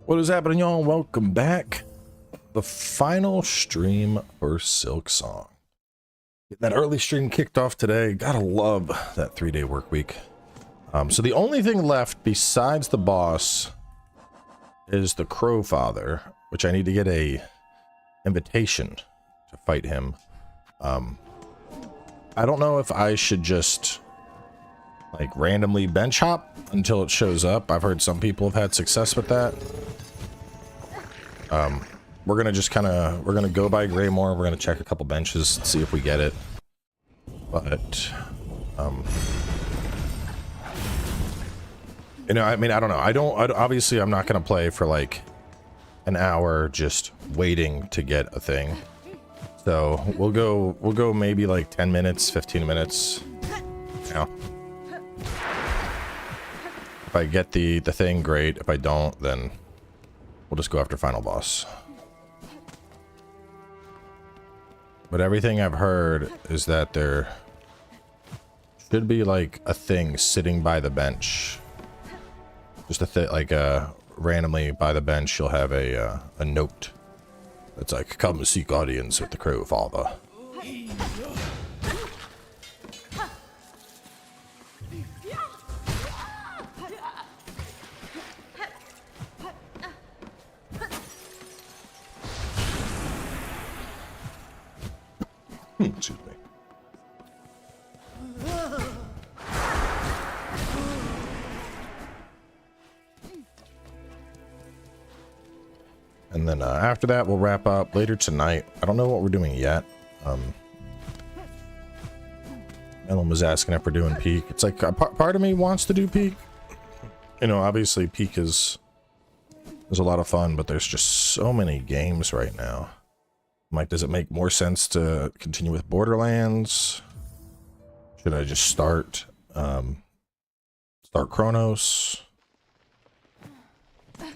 What is happening, y'all? Welcome back. The final stream for Silksong. Getting that early stream kicked off today. Gotta love that 3-day work week. So the only thing left besides the boss is the Crow Father, which I need to get a invitation to fight him. I don't know if I should just like randomly bench hop until it shows up. I've heard some people have had success with that. We're gonna just we're gonna go by Greymore. We're gonna check a couple benches, see if we get it. But, you know, I mean, I don't know. Obviously I'm not gonna play for like an hour just waiting to get a thing. So we'll go maybe like 10 minutes, 15 minutes. You know. If I get the thing, great. If I don't, then we'll just go after final boss. But everything I've heard is that there should be like a thing sitting by the bench. Just a thing, like randomly by the bench, you'll have a note that's like, "Come seek audience with the Crow Father." Excuse me. And then after that, we'll wrap up later tonight. I don't know what we're doing yet. Ellen was asking if we're doing Peak. It's like part of me wants to do Peak. You know, obviously Peak is a lot of fun, but there's just so many games right now. I'm like, does it make more sense to continue with Borderlands? Should I just start Chronos? I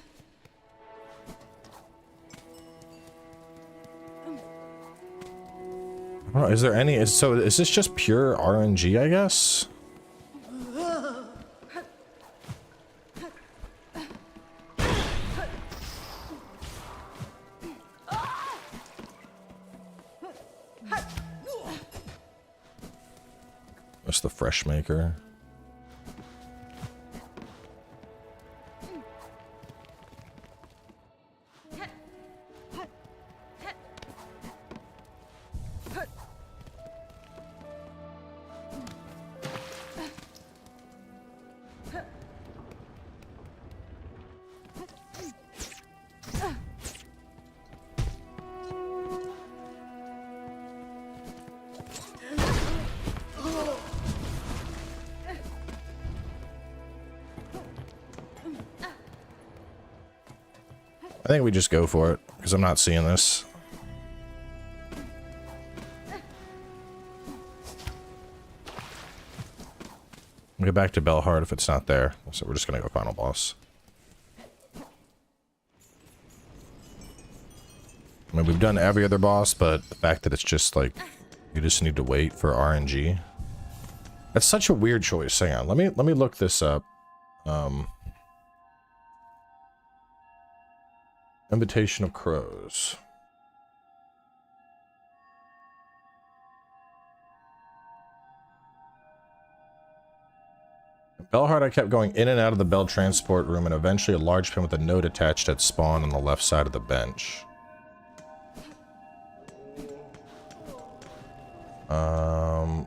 don't know, is there any, is this just pure RNG, I guess? That's the fresh maker. I think we just go for it, because I'm not seeing this. We'll get back to Belhard if it's not there, so we're just gonna go final boss. I mean, we've done every other boss, but the fact that it's just like, you just need to wait for RNG. That's such a weird choice. Hang on, let me look this up. Invitation of Crows. At Belhard, I kept going in and out of the Bell transport room, and eventually a large pin with a note attached had spawned on the left side of the bench.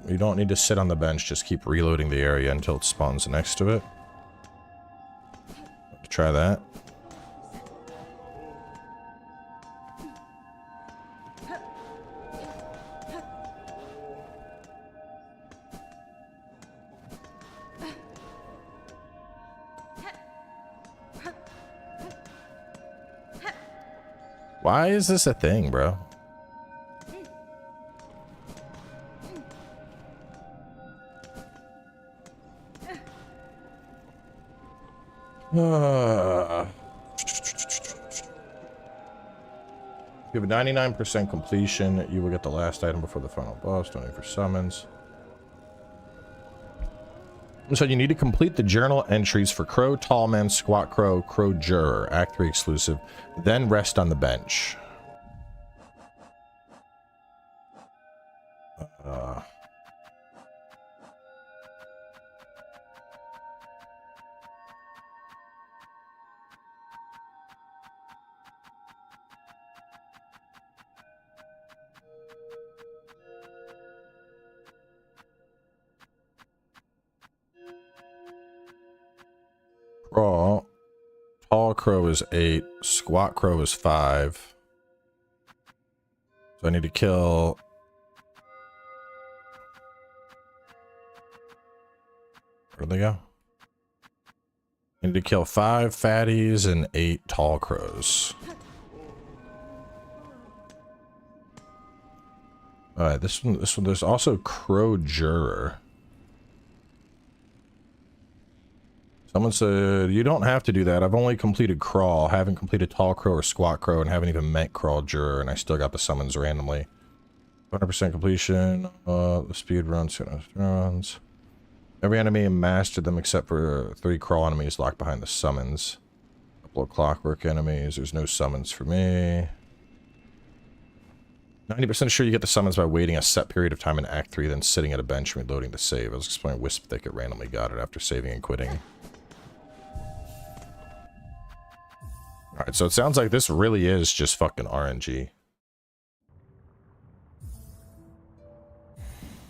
You don't need to sit on the bench, just keep reloading the area until it spawns next to it. Try that. Why is this a thing, bro? If you have a 99% completion, you will get the last item before the final boss. Don't wait for summons. So you need to complete the journal entries for Crow, Tall Man, Squat Crow, Crow Juror, Act 3 exclusive, then rest on the bench. Crow. Tall Crow is 8. Squat Crow is 5. So I need to kill... Where'd they go? I need to kill 5 fatties and 8 tall crows. Alright, this one, there's also Crow Juror. Someone said, you don't have to do that. I've only completed Crawl, haven't completed Tall Crow or Squat Crow, and haven't even met Crawl Juror, and I still got the summons randomly. 100% completion, the speed runs, runs. Every enemy mastered them except for 3 Crawl enemies locked behind the summons. Couple of Clockwork enemies, there's no summons for me. 90% sure you get the summons by waiting a set period of time in Act 3, then sitting at a bench and reloading to save. I was explaining Wisp Thicket randomly got it after saving and quitting. Alright, so it sounds like this really is just fucking RNG.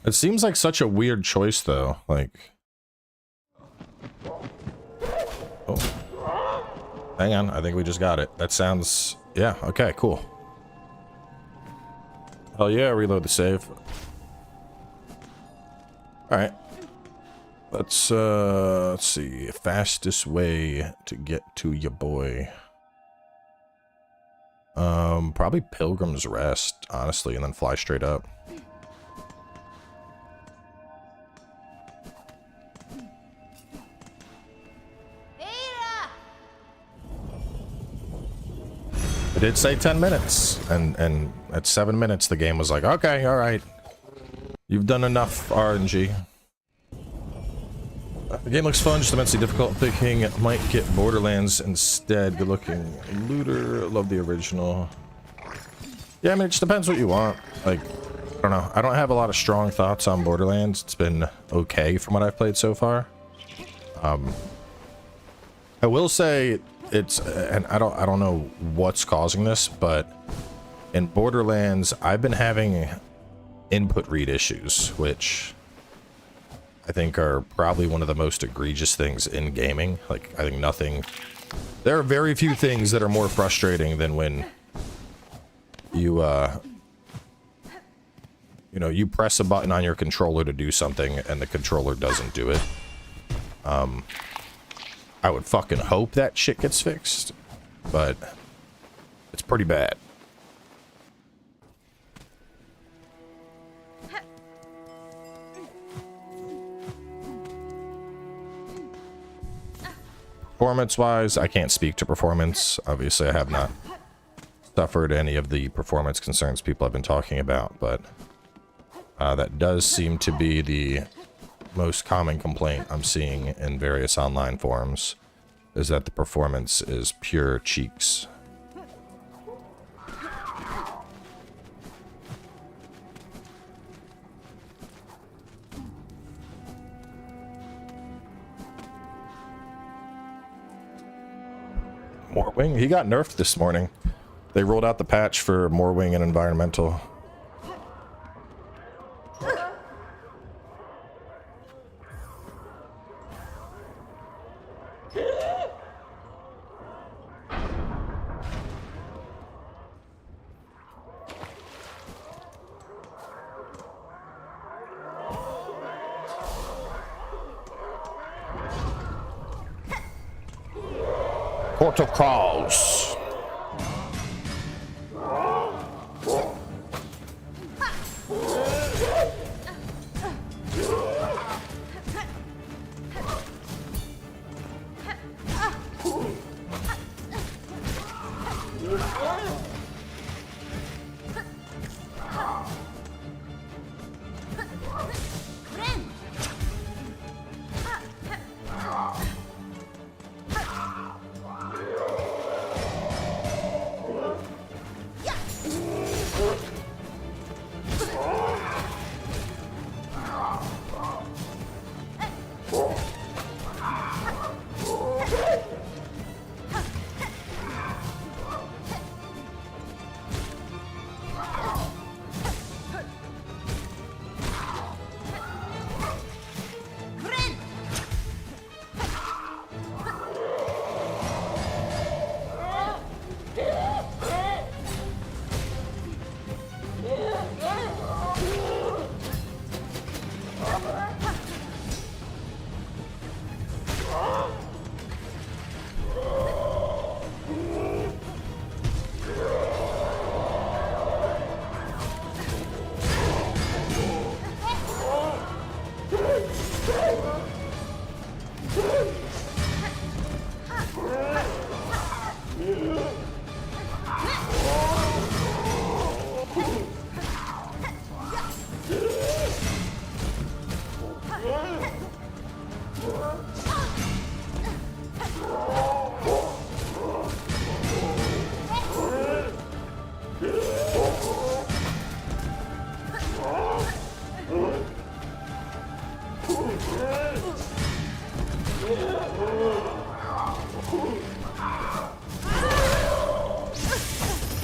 It seems like such a weird choice, though. Like... Oh. Hang on, I think we just got it. That sounds... Yeah, okay, cool. Hell yeah, reload the save. Alright. Let's see. Fastest way to get to your boy. Probably Pilgrim's Rest, honestly, and then fly straight up. It did say 10 minutes, and at 7 minutes the game was like, okay, alright. You've done enough RNG. The game looks fun, just immensely difficult. I'm thinking it might get Borderlands instead. Good looking looter. Love the original. Yeah, I mean, it just depends what you want. Like, I don't know. I don't have a lot of strong thoughts on Borderlands. It's been okay from what I've played so far. I will say it's, and I don't know what's causing this, but in Borderlands, I've been having input read issues, which I think are probably one of the most egregious things in gaming. Like, I think nothing... There are very few things that are more frustrating than when you, you know, you press a button on your controller to do something and the controller doesn't do it. I would fucking hope that shit gets fixed, but it's pretty bad. Performance-wise, I can't speak to performance. Obviously, I have not suffered any of the performance concerns people have been talking about, but that does seem to be the most common complaint I'm seeing in various online forums, is that the performance is pure cheeks. Morwing? He got nerfed this morning. They rolled out the patch for Morwing and environmental. Court of Crows.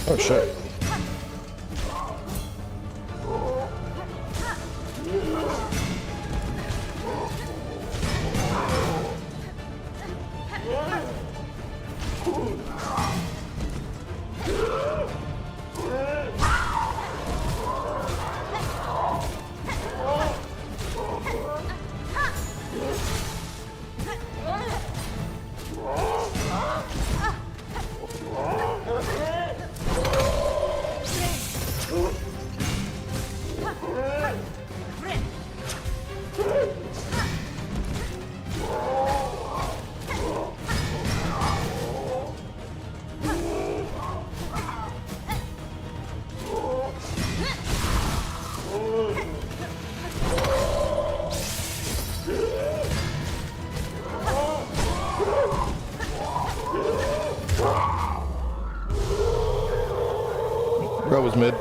Oh shit. Bro was mid.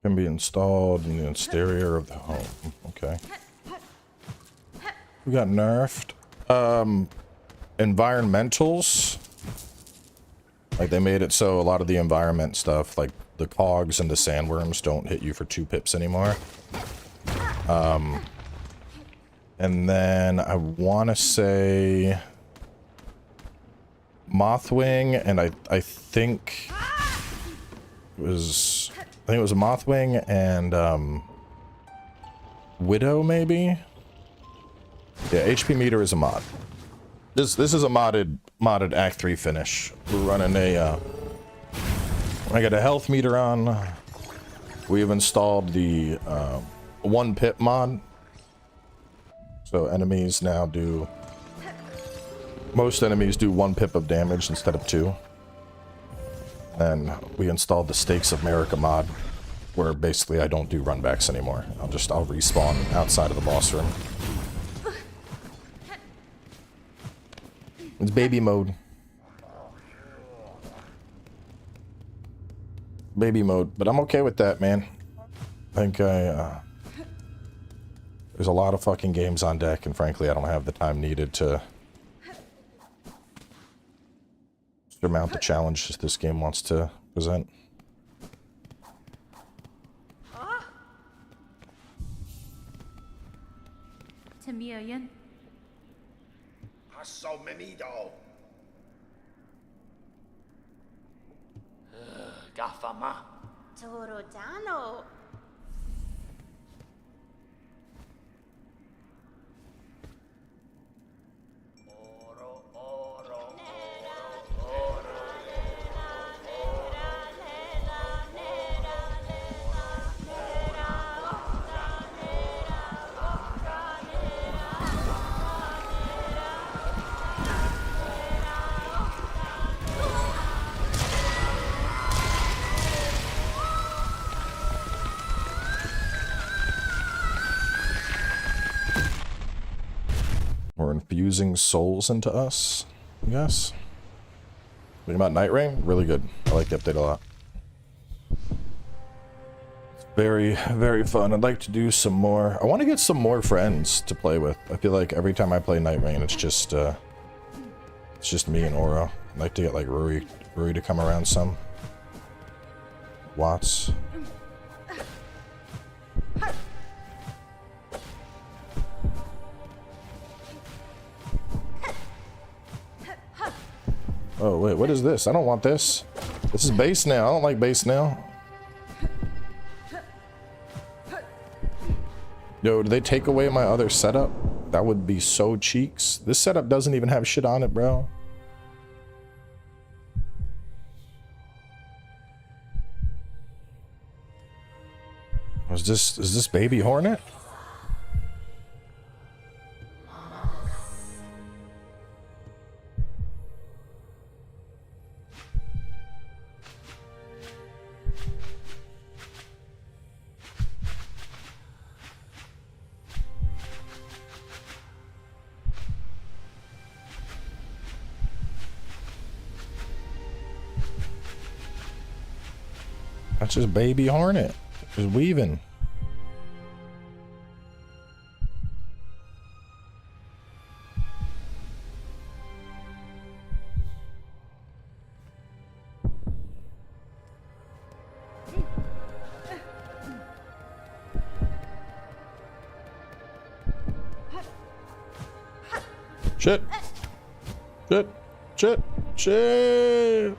Can be installed in the exterior of the home. Okay. We got nerfed. Environmentals. Like they made it so a lot of the environment stuff, like the cogs and the sandworms, don't hit you for 2 pips anymore. And then I want to say Mothwing, and I think it was a Mothwing and Widow maybe. Yeah, HP meter is a mod. This is a modded Act 3 finish. We're running a I got a health meter on. We've installed the 1 pip mod. So enemies now do, most enemies do 1 pip of damage instead of 2. And we installed the Stakes of America mod, where basically I don't do runbacks anymore. I'll respawn outside of the boss room. It's baby mode. Baby mode, but I'm okay with that, man. I think there's a lot of fucking games on deck, and frankly, I don't have the time needed to surmount the challenge this game wants to present. So many though. Gafama. Torodano. We're infusing souls into us, I guess. What about Night Rain? Really good. I like the update a lot. It's very, very fun. I'd like to do some more. I want to get some more friends to play with. I feel like every time I play Night Rain, it's just me and Aura. I'd like to get like Rui to come around some. Watts. Oh, wait, what is this? I don't want this. This is base now. I don't like base now. Yo, did they take away my other setup? That would be so cheeks. This setup doesn't even have shit on it, bro. Is this baby Hornet? That's just baby Hornet. Just weaving. Shit. Shit. Shit. Shit.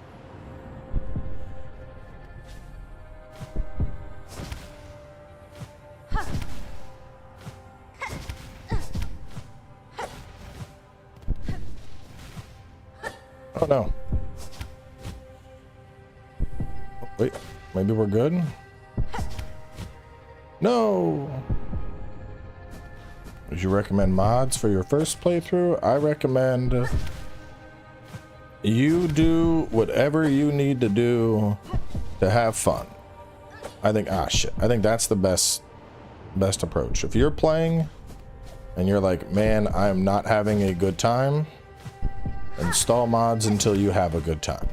Oh no. Oh, wait, maybe we're good? No! Would you recommend mods for your first playthrough? I recommend you do whatever you need to do to have fun. I think, I think that's the best approach. If you're playing and you're like, man, I'm not having a good time, install mods until you have a good time.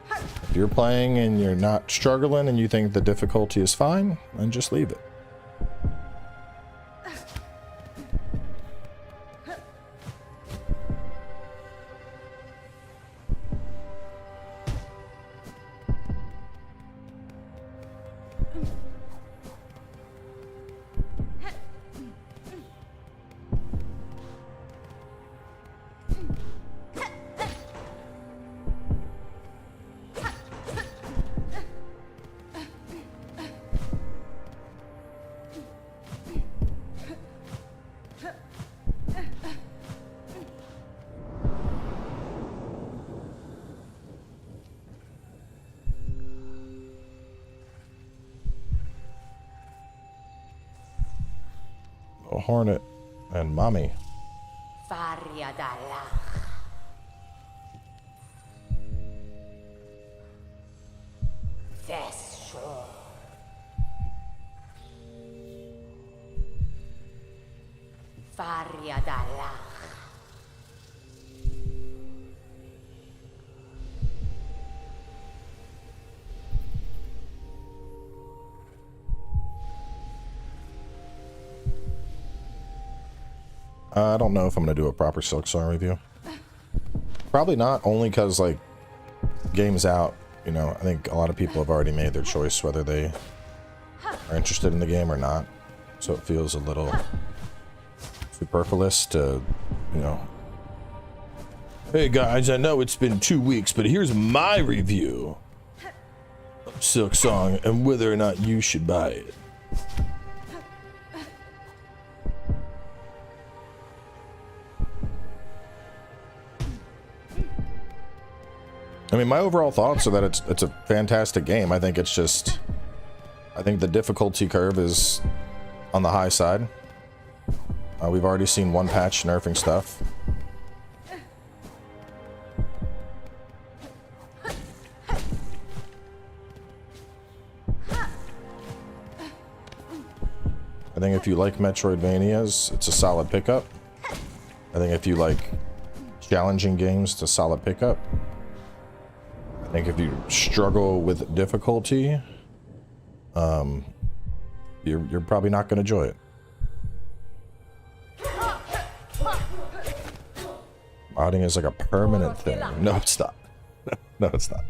If you're playing and you're not struggling and you think the difficulty is fine, then just leave it. Hornet and mommy. Faria dalla. Vesho. Faria dalla. I don't know if I'm gonna do a proper Silksong review. Probably not, only because like game's out. You know, I think a lot of people have already made their choice whether they are interested in the game or not. So it feels a little superfluous to, you know, hey guys, I know it's been 2 weeks, but here's my review of Silksong and whether or not you should buy it. I mean, my overall thoughts are that it's a fantastic game. I think it's just, I think the difficulty curve is on the high side. We've already seen one patch nerfing stuff. I think if you like Metroidvanias, it's a solid pickup. I think if you like challenging games, it's a solid pickup. I think if you struggle with difficulty, you're probably not going to enjoy it. Modding is like a permanent thing. No, it's not. No, it's not.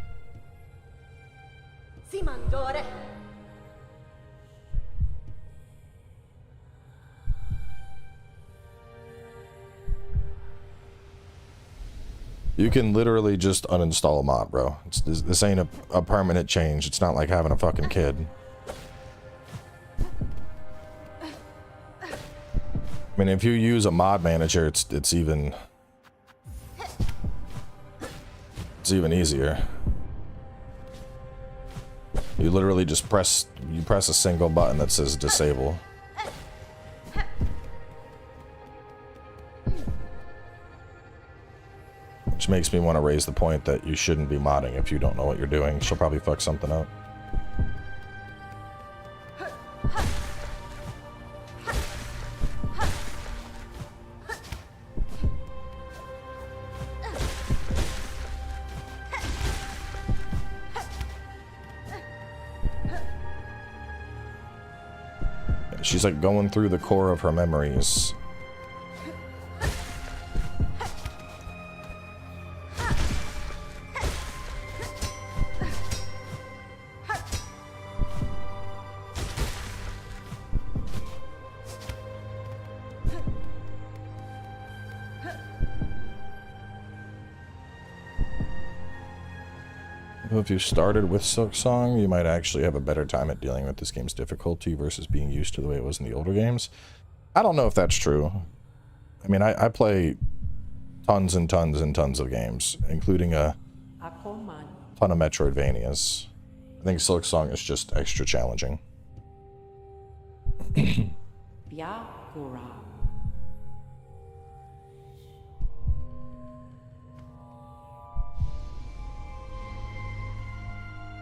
You can literally just uninstall a mod, bro. This ain't a permanent change. It's not like having a fucking kid. I mean, if you use a mod manager, it's even easier. You literally just press a single button that says disable. Which makes me want to raise the point that you shouldn't be modding if you don't know what you're doing. She'll probably fuck something up. She's like going through the core of her memories. If you started with Silksong, you might actually have a better time at dealing with this game's difficulty versus being used to the way it was in the older games. I don't know if that's true. I mean, I play tons and tons and tons of games, including a ton of Metroidvanias. I think Silksong is just extra challenging.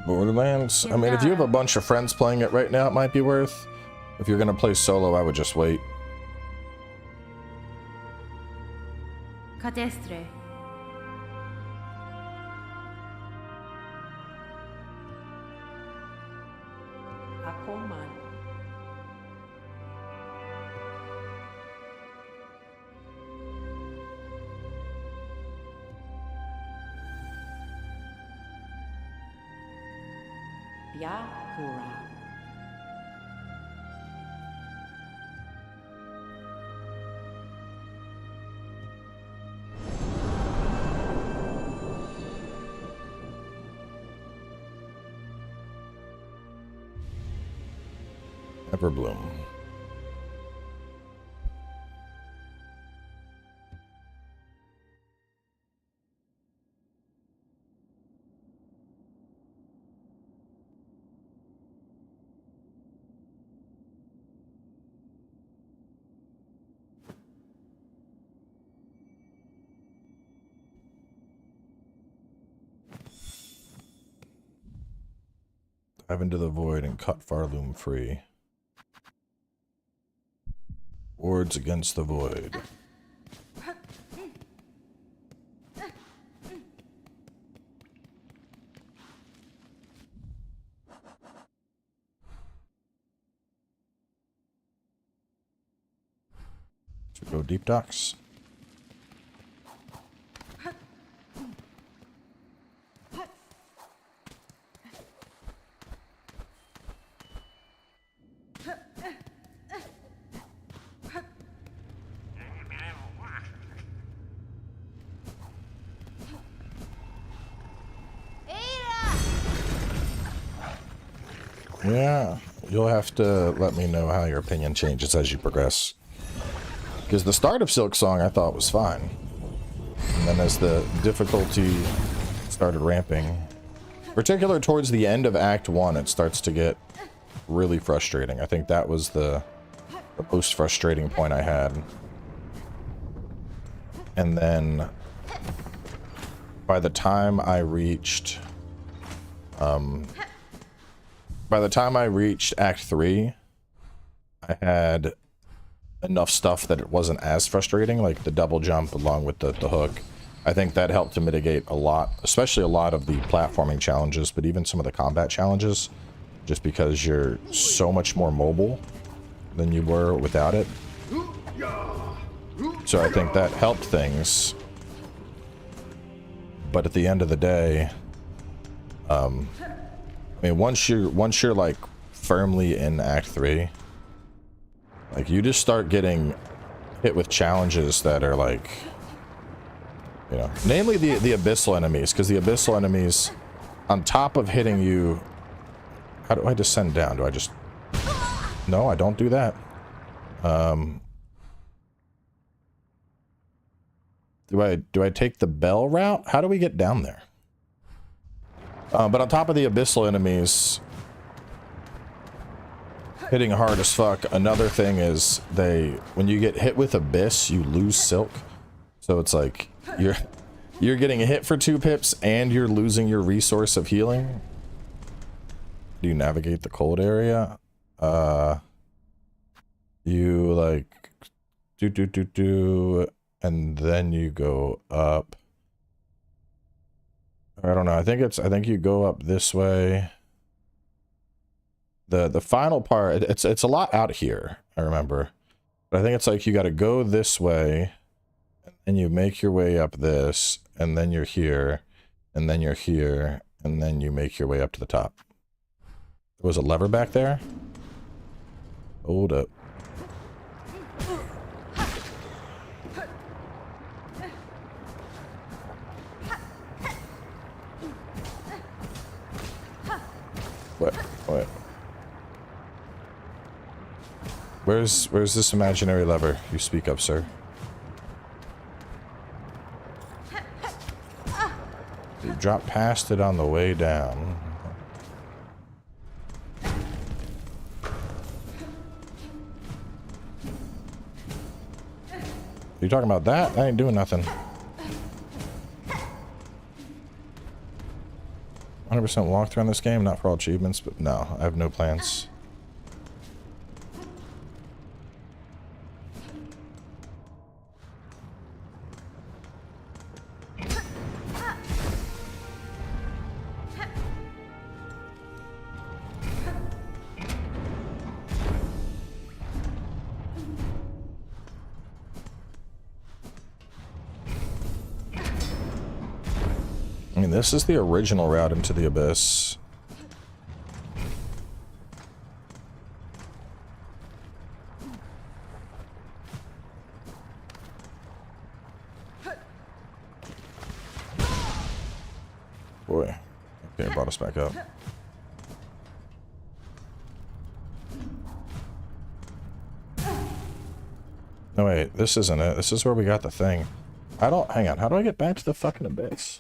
Borderlands, I mean, if you have a bunch of friends playing it right now, it might be worth. If you're gonna play solo, I would just wait. Cadestre. Acoman. Yakura. Everbloom. Dive into the void and cut Farloom free. Hordes against the void. Should we go deep docks? Yeah, you'll have to let me know how your opinion changes as you progress. Because the start of Silksong I thought was fine. And then as the difficulty started ramping, particularly towards the end of Act 1, it starts to get really frustrating. I think that was the most frustrating point I had. And then by the time I reached Act 3, I had enough stuff that it wasn't as frustrating, like the double jump along with the hook. I think that helped to mitigate a lot, especially a lot of the platforming challenges, but even some of the combat challenges, just because you're so much more mobile than you were without it. So I think that helped things. But at the end of the day, I mean, once you're like firmly in Act 3, like you just start getting hit with challenges that are like, you know, namely the abyssal enemies, because the abyssal enemies, on top of hitting you, how do I descend down? Do I just, no, I don't do that. Do I take the bell route? How do we get down there? But on top of the abyssal enemies hitting hard as fuck, another thing is when you get hit with abyss, you lose silk. So it's like you're getting hit for 2 pips and you're losing your resource of healing. Do you navigate the cold area? You like do and then you go up. I don't know. I think you go up this way. The final part, it's a lot out here. I remember. But I think it's like you got to go this way, and you make your way up this, and then you're here, and then you're here, and then you make your way up to the top. There was a lever back there? Hold up. What? What? Where's this imaginary lever you speak of, sir? You dropped past it on the way down. You talking about that? I ain't doing nothing. 100% walkthrough on this game, not for all achievements, but no, I have no plans. I mean, this is the original route into the abyss. Boy. Okay, it brought us back up. No, wait, this isn't it. This is where we got the thing. Hang on, how do I get back to the fucking abyss?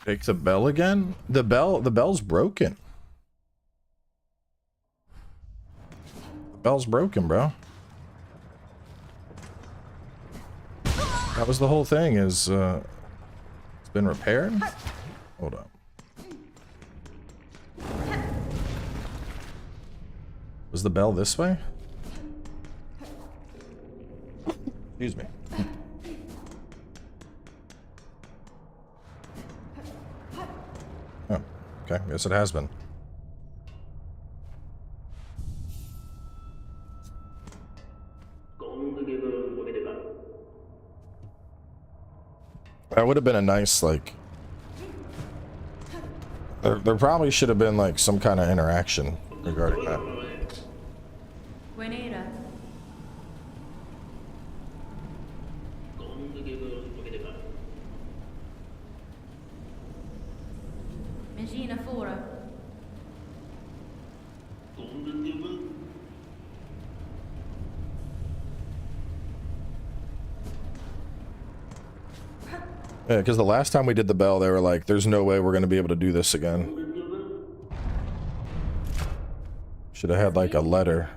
Take the bell again? The bell's broken. The bell's broken, bro. That was the whole thing, is, it's been repaired? Hold up. Was the bell this way? Excuse me. Oh, okay, yes it has been. That would have been a nice, like... There probably should have been, like, some kind of interaction regarding that. Buenera. Mangina fora. Yeah, because the last time we did the bell, they were like, there's no way we're going to be able to do this again. Should have had, like, a letter.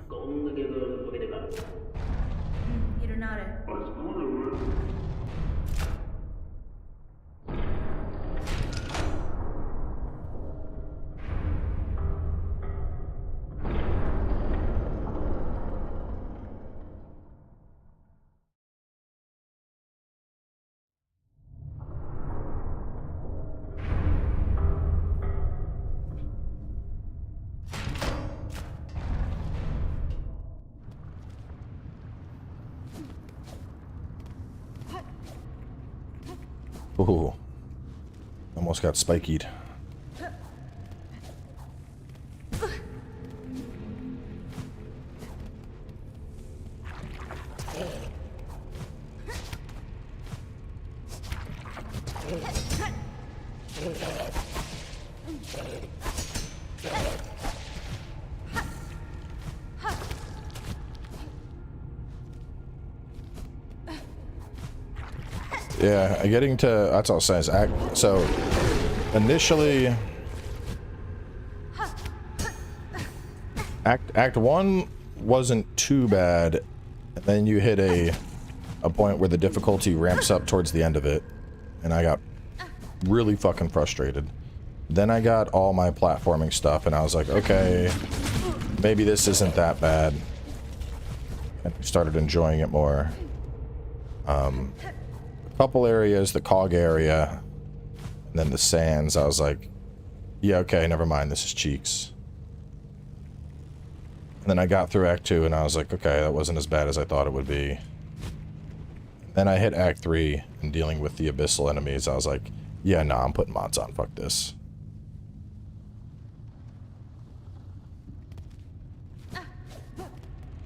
Ooh. Almost got spikied. Yeah, getting to, that's all it says. So, initially, Act 1 wasn't too bad, and then you hit a point where the difficulty ramps up towards the end of it, and I got really fucking frustrated. Then I got all my platforming stuff, and I was like, okay, maybe this isn't that bad. and started enjoying it more. A couple areas, the cog area, and then the sands, I was like, yeah, okay, never mind, this is cheeks. And then I got through Act 2 and I was like, okay, that wasn't as bad as I thought it would be. Then I hit Act 3 and dealing with the abyssal enemies, I was like, yeah, nah, I'm putting mods on, fuck this.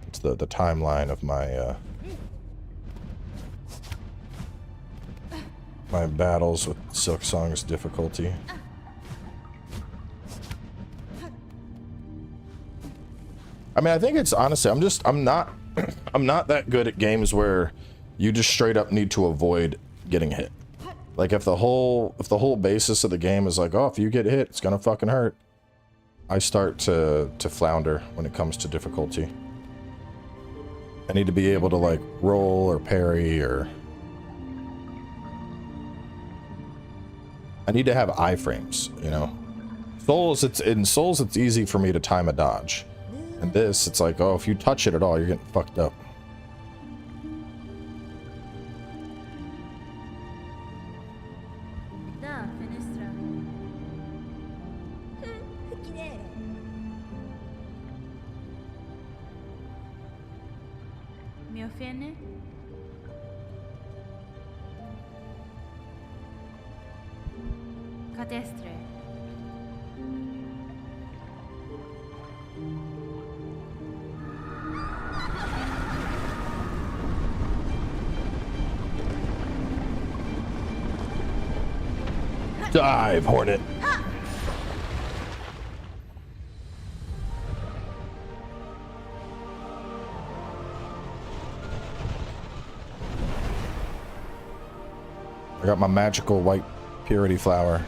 It's the timeline of my my battles with Silksong's difficulty. I mean, I think it's honestly, I'm not I'm not that good at games where you just straight up need to avoid getting hit. Like if the whole basis of the game is like, oh, if you get hit, it's gonna fucking hurt, I start to flounder when it comes to difficulty. I need to be able to like roll or parry, or I need to have iframes, you know. In Souls it's easy for me to time a dodge. And this, it's like, oh, if you touch it at all, you're getting fucked up. Da, finestra. Mi offende? Cadestre. Dive, Hornet. I got my magical white purity flower.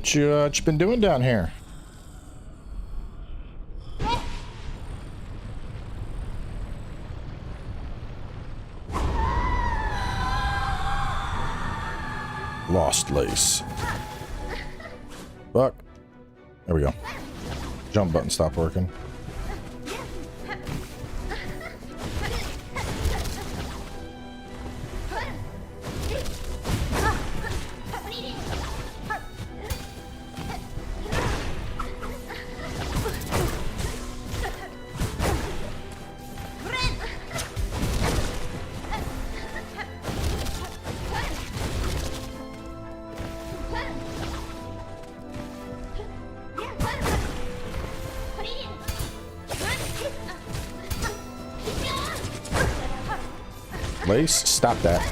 What you been doing down here? Lost lace. Fuck. There we go. Jump button stopped working. Lace, stop that.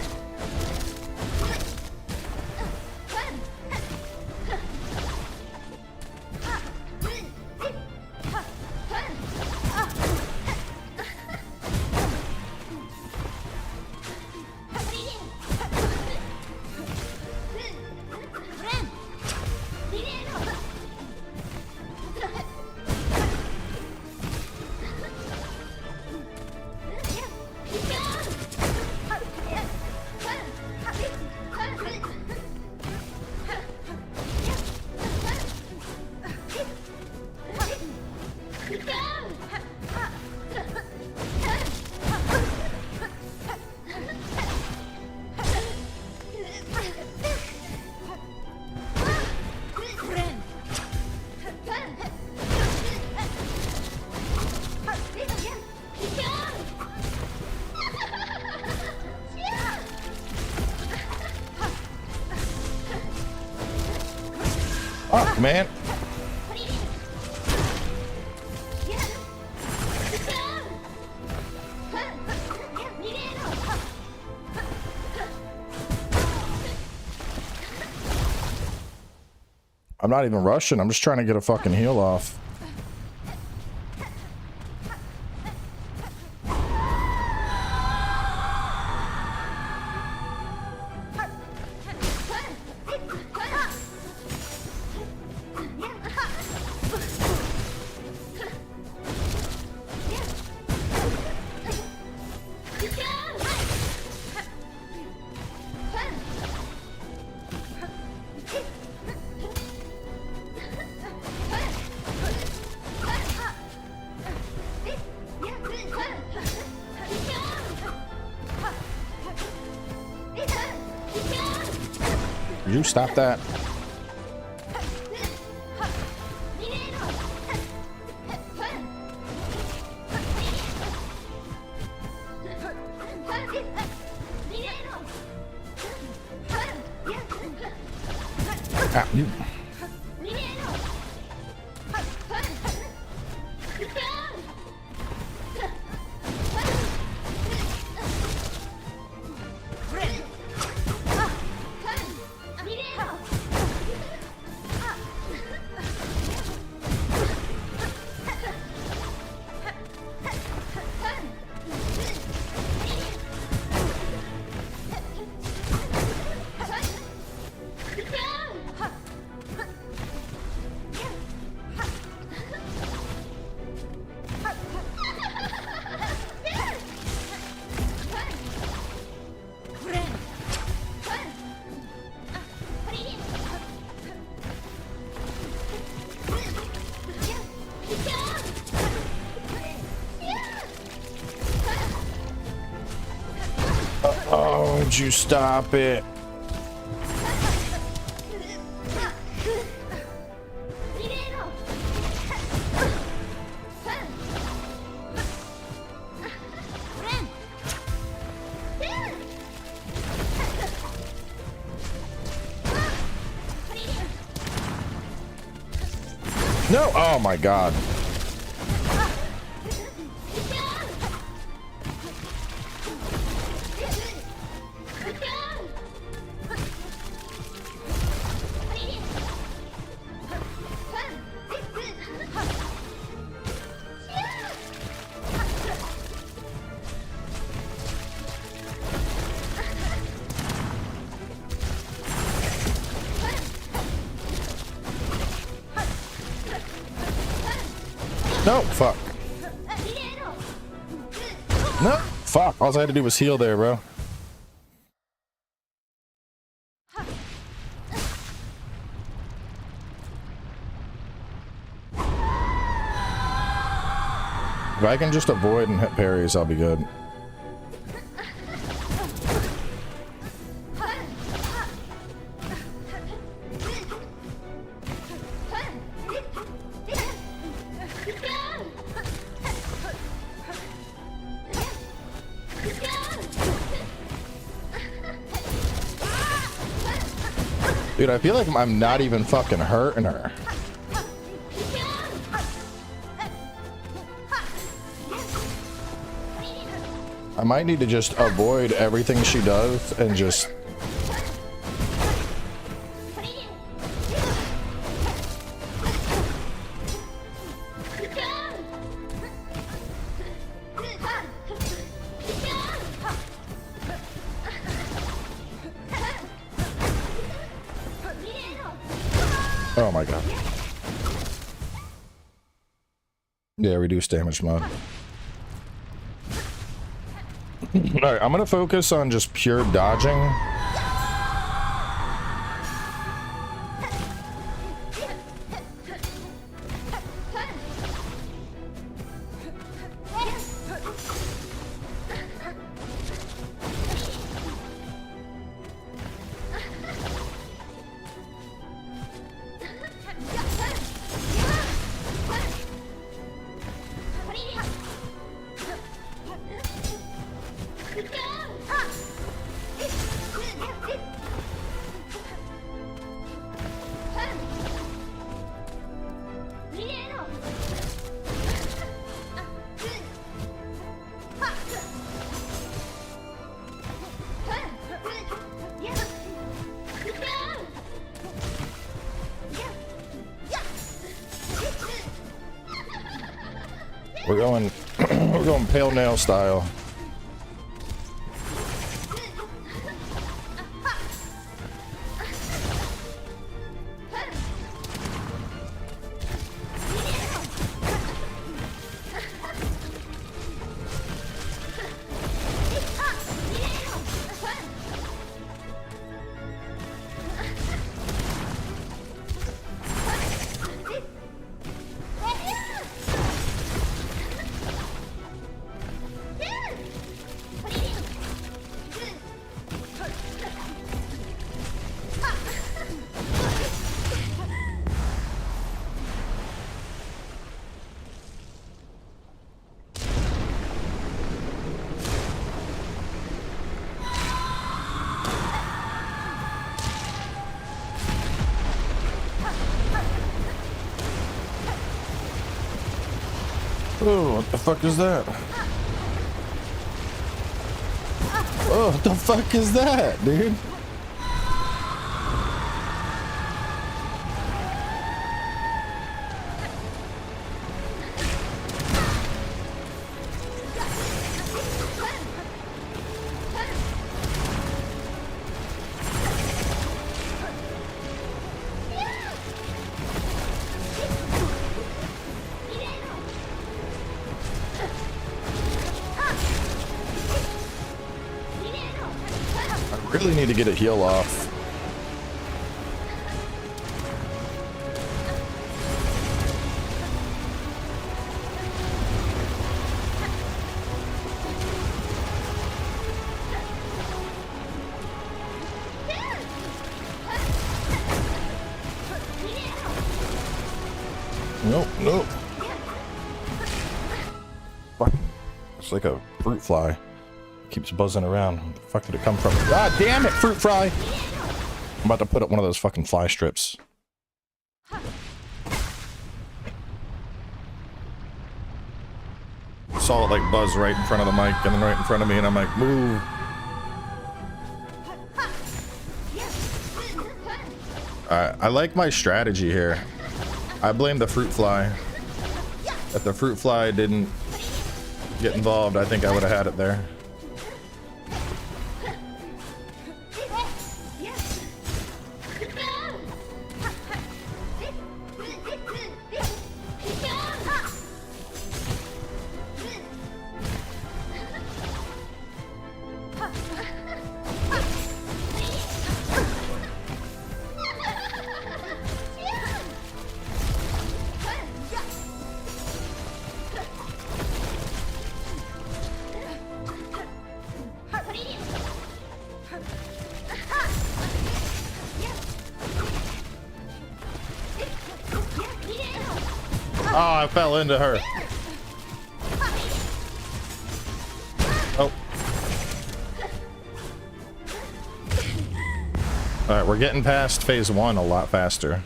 Man. I'm not even rushing. I'm just trying to get a fucking heal off. Did you stop that? Ah, you. Oh, would you stop it? No! Oh my god. No, fuck. No, fuck. All I had to do was heal there, bro. If I can just avoid and hit parries, I'll be good. Dude, I feel like I'm not even fucking hurting her. I might need to just avoid everything she does and just... Oh my god. Yeah, reduce damage mod. Alright, I'm gonna focus on just pure dodging. We're going we're going pale nail style. Oh, what the fuck is that? Oh, what the fuck is that, dude? Really need to get a heal off. Nope, nope. Fuck. It's like a fruit fly. Keeps buzzing around. Where the fuck did it come from? God damn it, fruit fly! I'm about to put up one of those fucking fly strips. Saw it like buzz right in front of the mic and then right in front of me, and I'm like, move. Alright, I like my strategy here. I blame the fruit fly. If the fruit fly didn't get involved, I think I would have had it there. Oh, I fell into her. Oh. All right, we're getting past phase 1 a lot faster.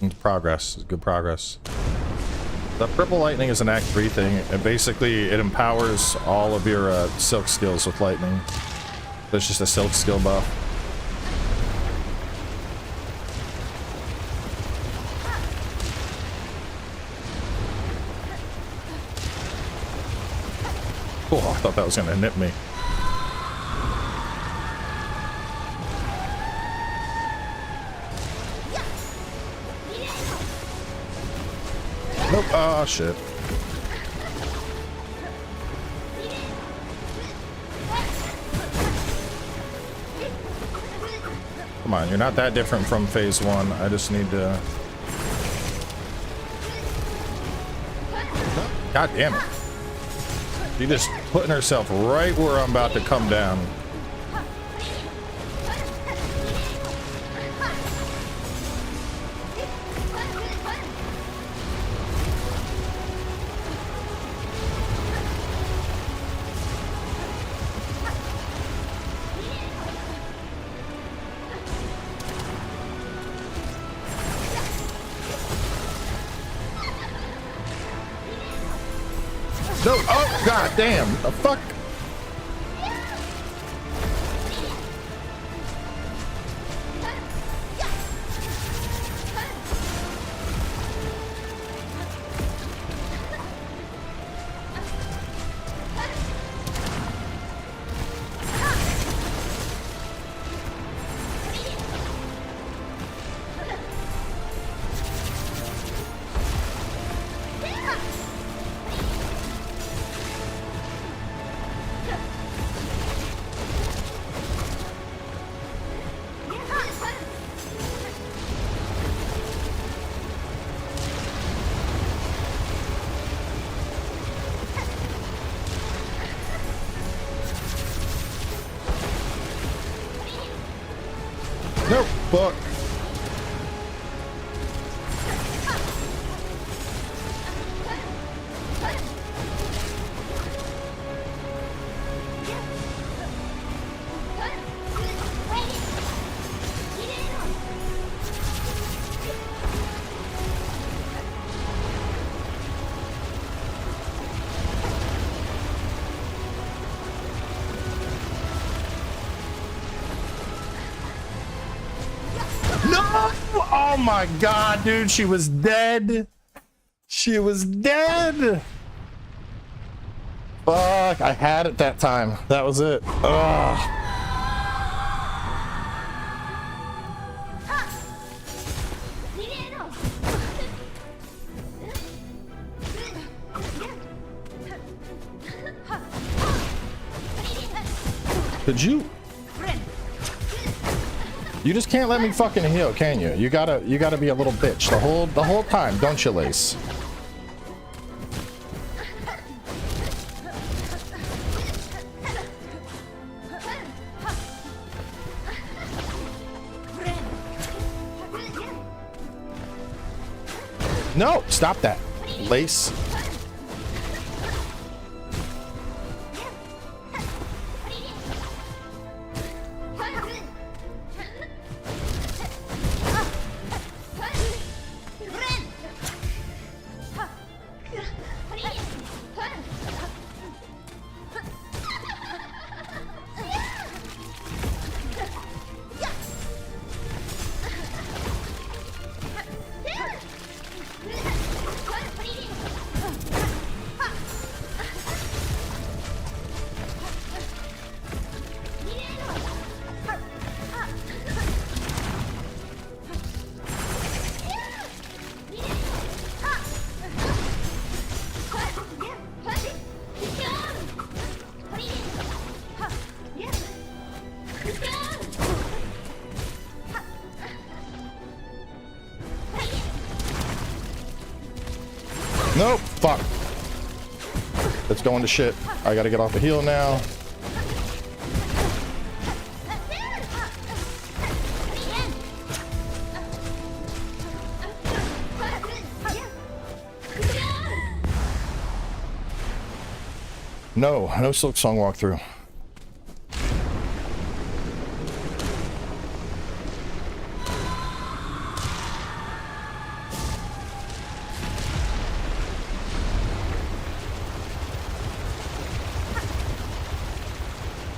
It's progress, good progress. The purple lightning is an Act 3 thing, and basically it empowers all of your silk skills with lightning. There's just a silk skill buff. Oh, I thought that was gonna nip me. Nope. Oh, shit. Come on, you're not that different from phase 1. I just need to... God damn it. She's just putting herself right where I'm about to come down. No, oh, god damn, the fuck? Nope, fuck. No! Oh my god, dude, she was dead. She was dead. Fuck, I had it that time. That was it. Ugh. Could you? You just can't let me fucking heal, can you? You gotta be a little bitch the whole time, don't you, Lace? No, stop that, Lace. Nope, fuck. It's going to shit. I gotta get off the heal now. No Silksong walkthrough.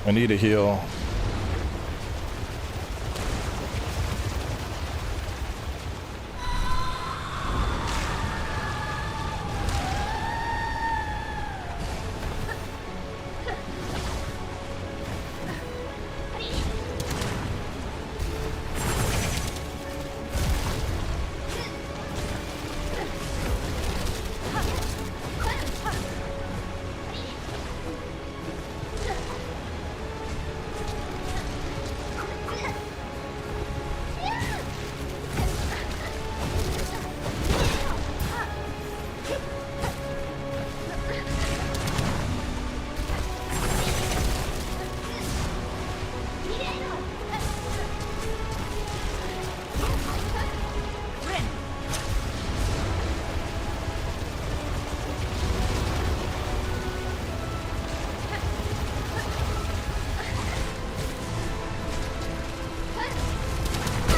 I need a heal.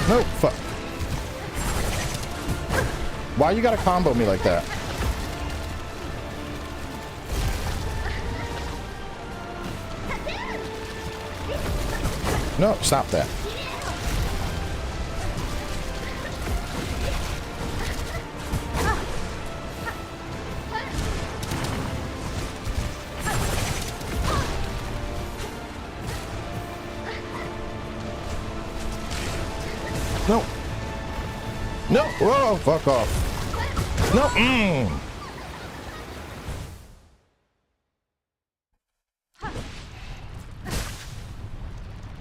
No, fuck. Why you gotta combo me like that? No, stop that. No. No. Whoa, fuck off. No.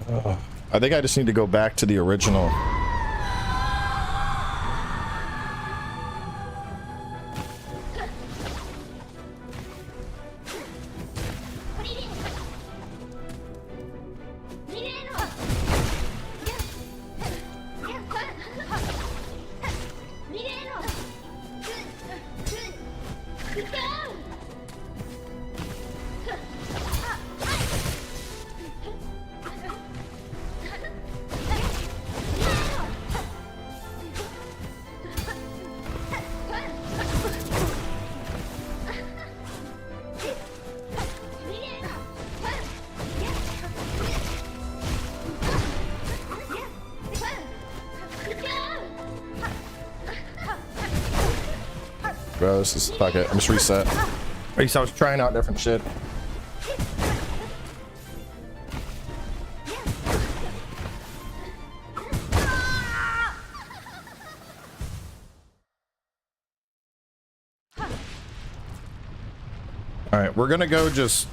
I think I just need to go back to the original. Bro, this is fuck it. I'm just reset. At least I was trying out different shit. All right, we're gonna go just.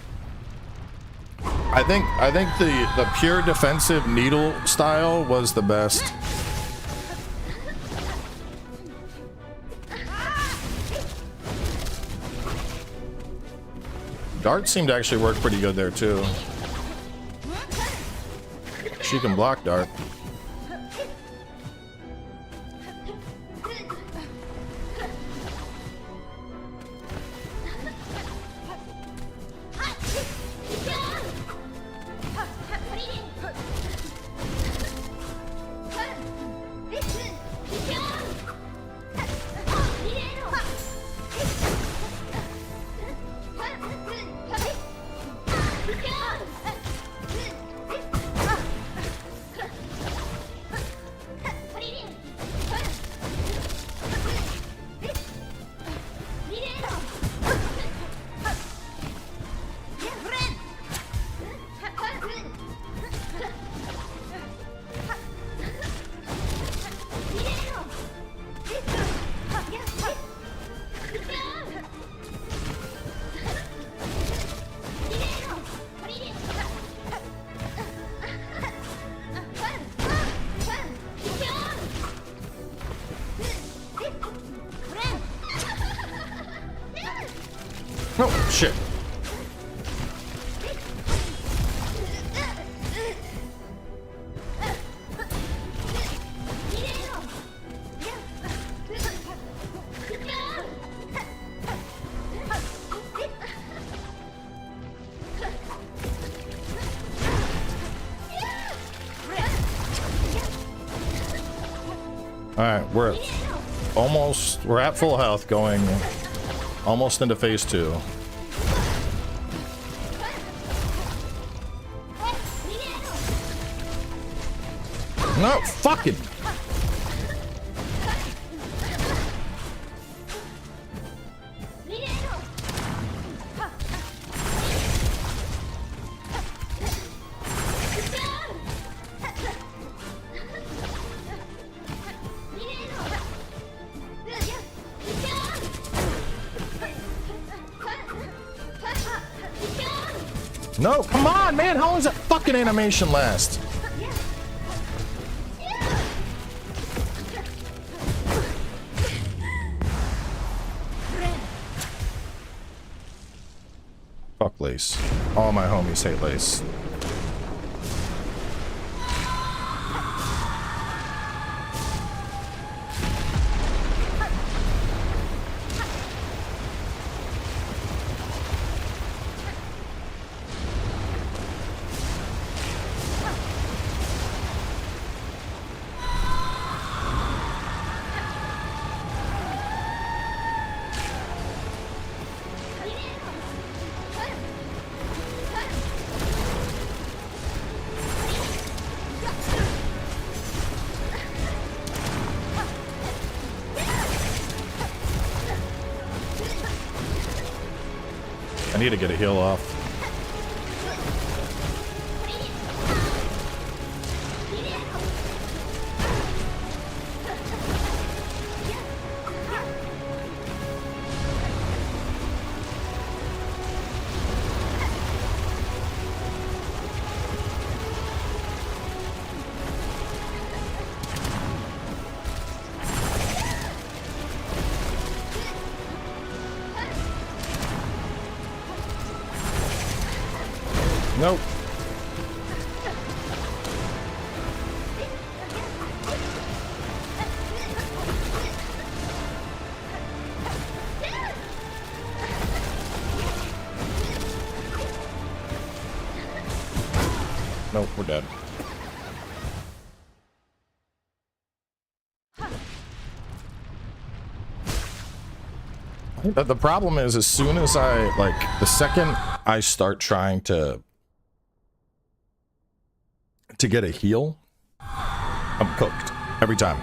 I think the pure defensive needle style was the best. Dart seemed to actually work pretty good there too. She can block dart. Oh, shit. Alright, we're at full health going almost into phase 2. No, fucking. No, come on, man. How long does that fucking animation last? Fuck Lace. All my homies hate Lace. I need to get a heal off. Nope. Nope, we're dead. But the problem is, as soon as I, like, the second I start trying to get a heal, I'm cooked every time.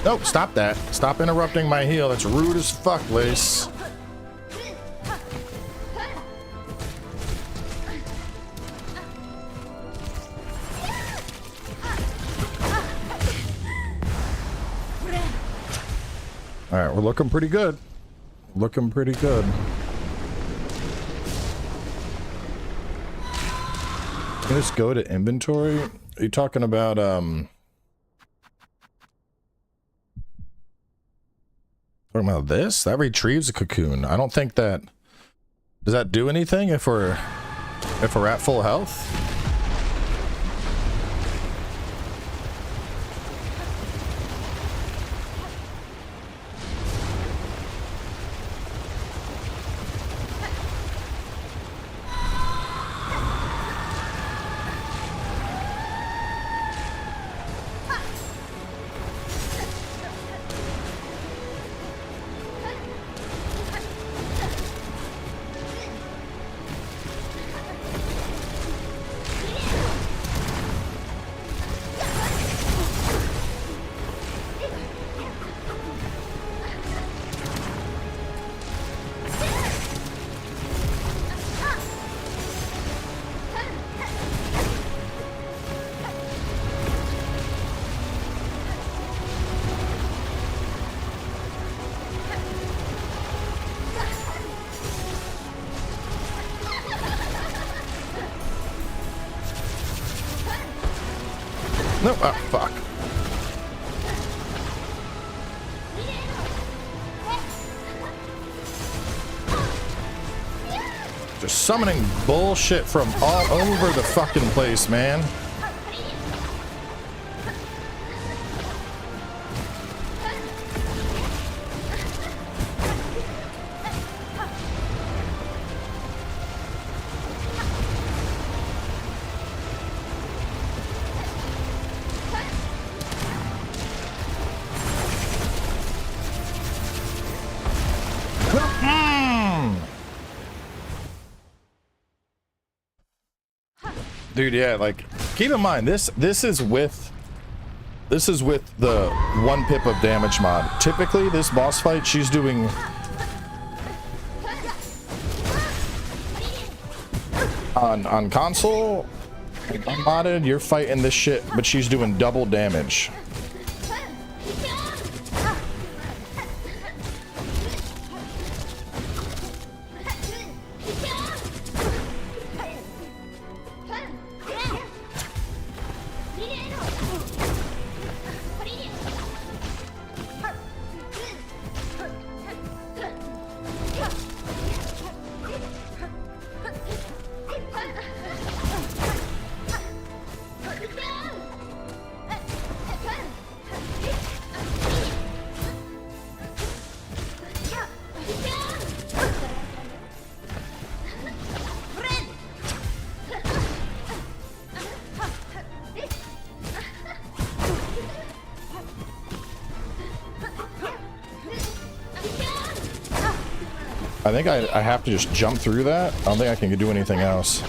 Nope, stop that. Stop interrupting my heal. That's rude as fuck, Lace. Alright, we're looking pretty good. Looking pretty good. Let's go to inventory. Are you talking about, talking about this? That retrieves a cocoon. I don't think that... Does that do anything if we're at full health? No, oh, fuck. Just summoning bullshit from all over the fucking place, man. Dude, yeah, like, keep in mind, this is with the 1 pip of damage mod. Typically, this boss fight, she's doing on console, Unmodded, you're fighting this shit, but she's doing double damage. I think I have to just jump through that. I don't think I can do anything else.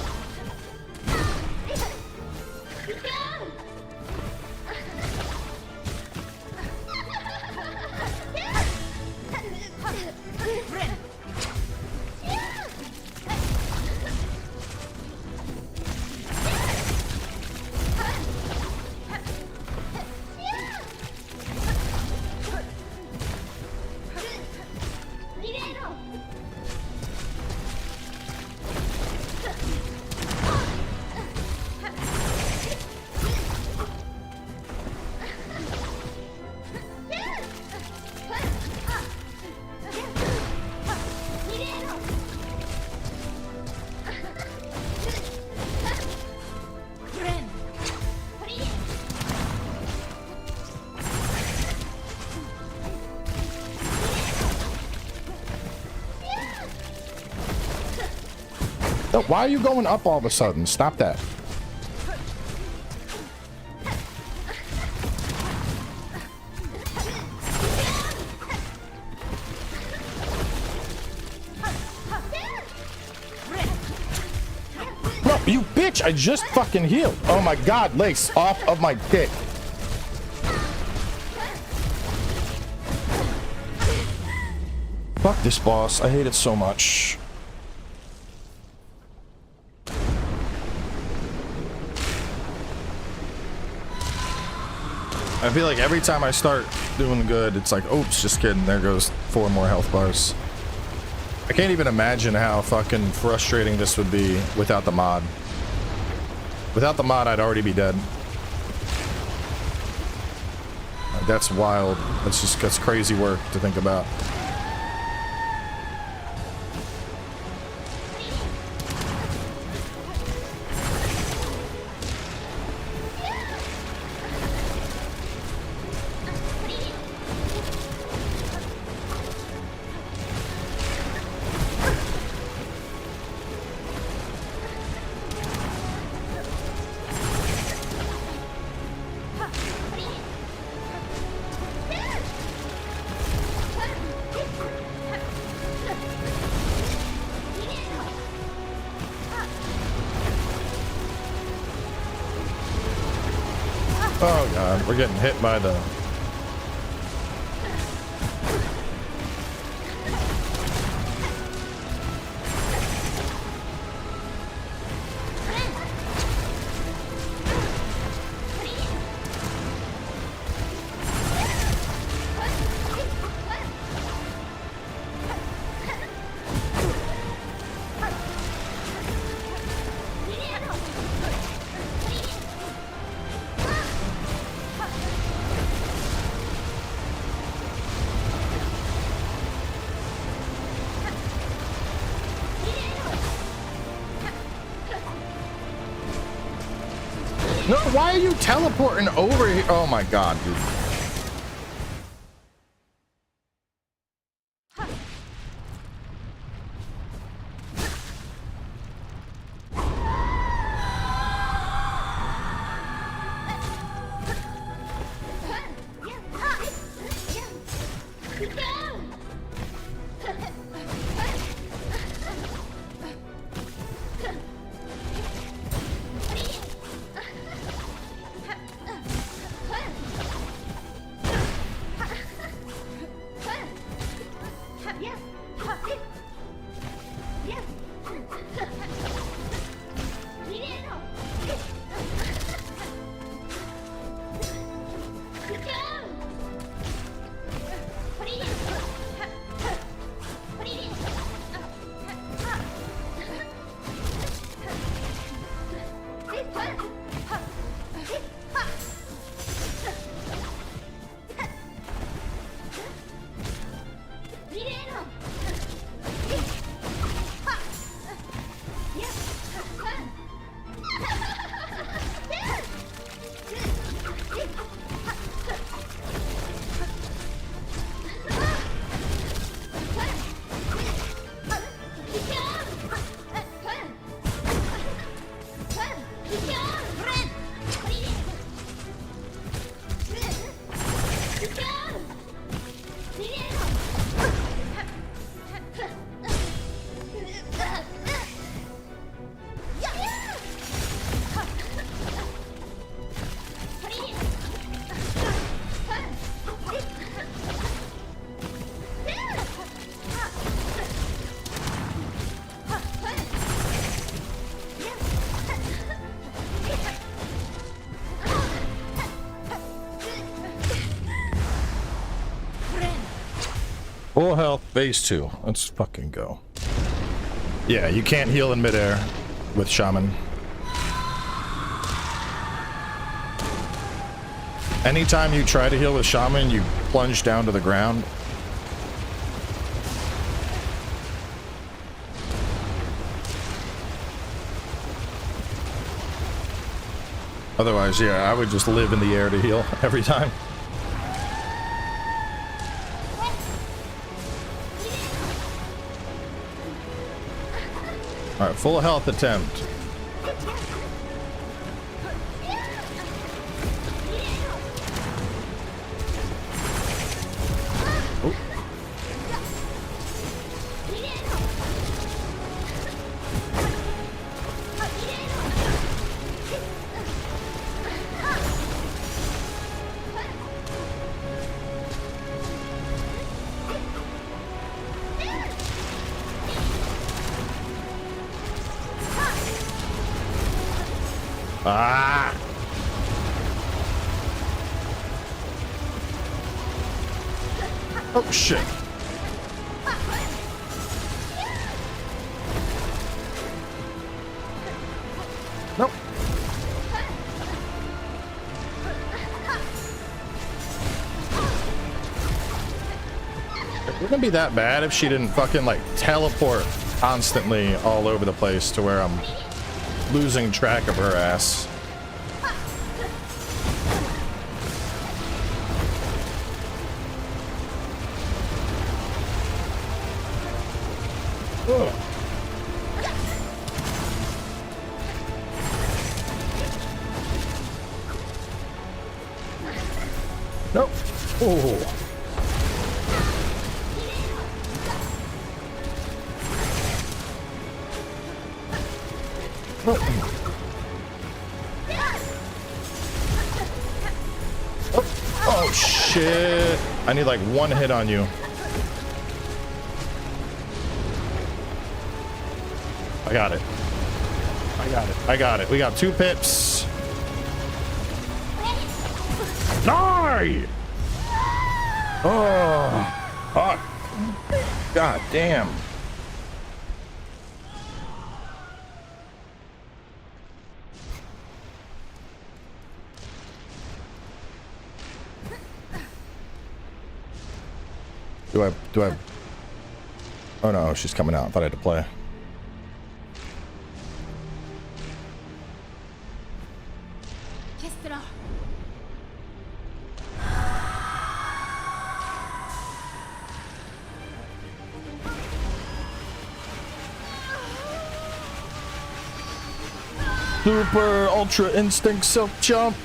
No, why are you going up all of a sudden? Stop that. Bro, you bitch! I just fucking healed. Oh my god, Lace, off of my dick. Fuck this boss. I hate it so much. I feel like every time I start doing good, it's like, oops, just kidding. There goes 4 more health bars. I can't even imagine how fucking frustrating this would be without the mod. Without the mod, I'd already be dead. That's wild. That's crazy work to think about. Oh god, we're getting hit by the... No, why are you teleporting over here? Oh my god, dude. Full health, phase 2. Let's fucking go. Yeah, you can't heal in midair with Shaman. Anytime you try to heal with Shaman, you plunge down to the ground. Otherwise, yeah, I would just live in the air to heal every time. Alright, full health attempt. Oh. Ah! Oh shit. Nope. It wouldn't be that bad if she didn't fucking like teleport constantly all over the place to where I'm losing track of her ass. Ugh. Nope. Oh. Oh shit. I need like one hit on you. I got it. I got it. I got it. We got 2 pips. Die! Oh. Fuck. God damn. Do I? Oh no, she's coming out. I thought I had to play. Super ultra instinct silk jump.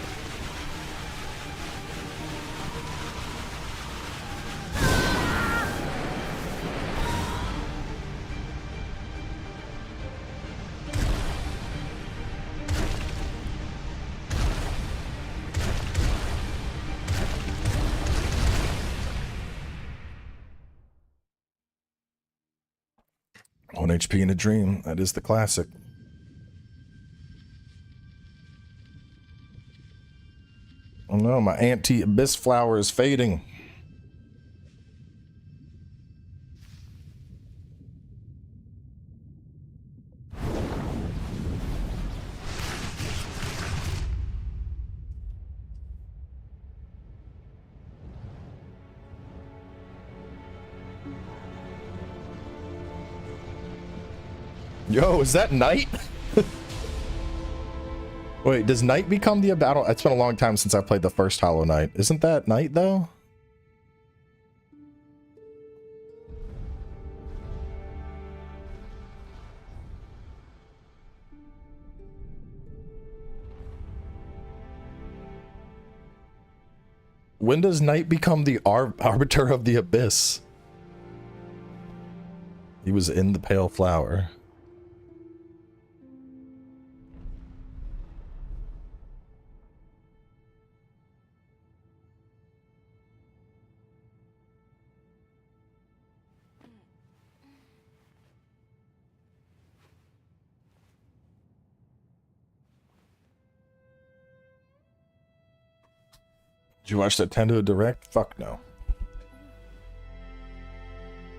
One HP in a dream. That is the classic. Oh no, my anti-abyss flower is fading. Yo, is that night? Wait, does night become the battle? It's been a long time since I played the first Hollow Knight. Isn't that night though? When does night become the arbiter of the abyss? He was in the pale flower. Did you watch that Nintendo Direct? Fuck no.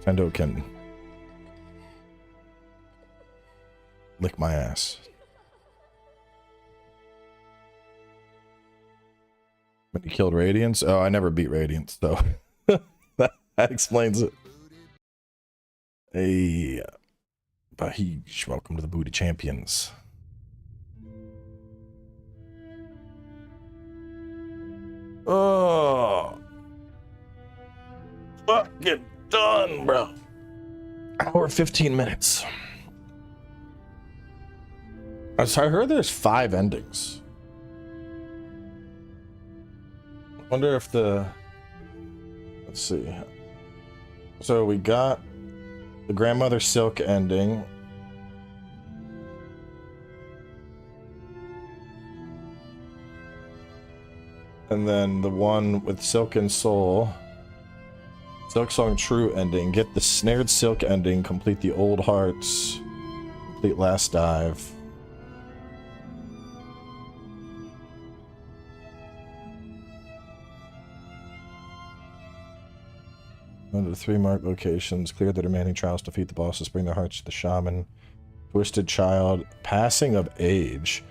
Nintendo can lick my ass. When he killed Radiance? Oh, I never beat Radiance, though. that explains it. Hey, Bahij, welcome to the Booty Champions. Oh, fucking done, bro. Hour 15 minutes. So I heard there's 5 endings. Wonder if let's see. So we got the Grandmother Silk ending. And then the one with Silk and Soul. Silksong True ending. Get the Snared Silk ending. Complete the Old Hearts. Complete Last Dive. Under the 3 marked locations, clear the remaining trials, defeat the bosses, bring their hearts to the shaman. Twisted Child, Passing of Age.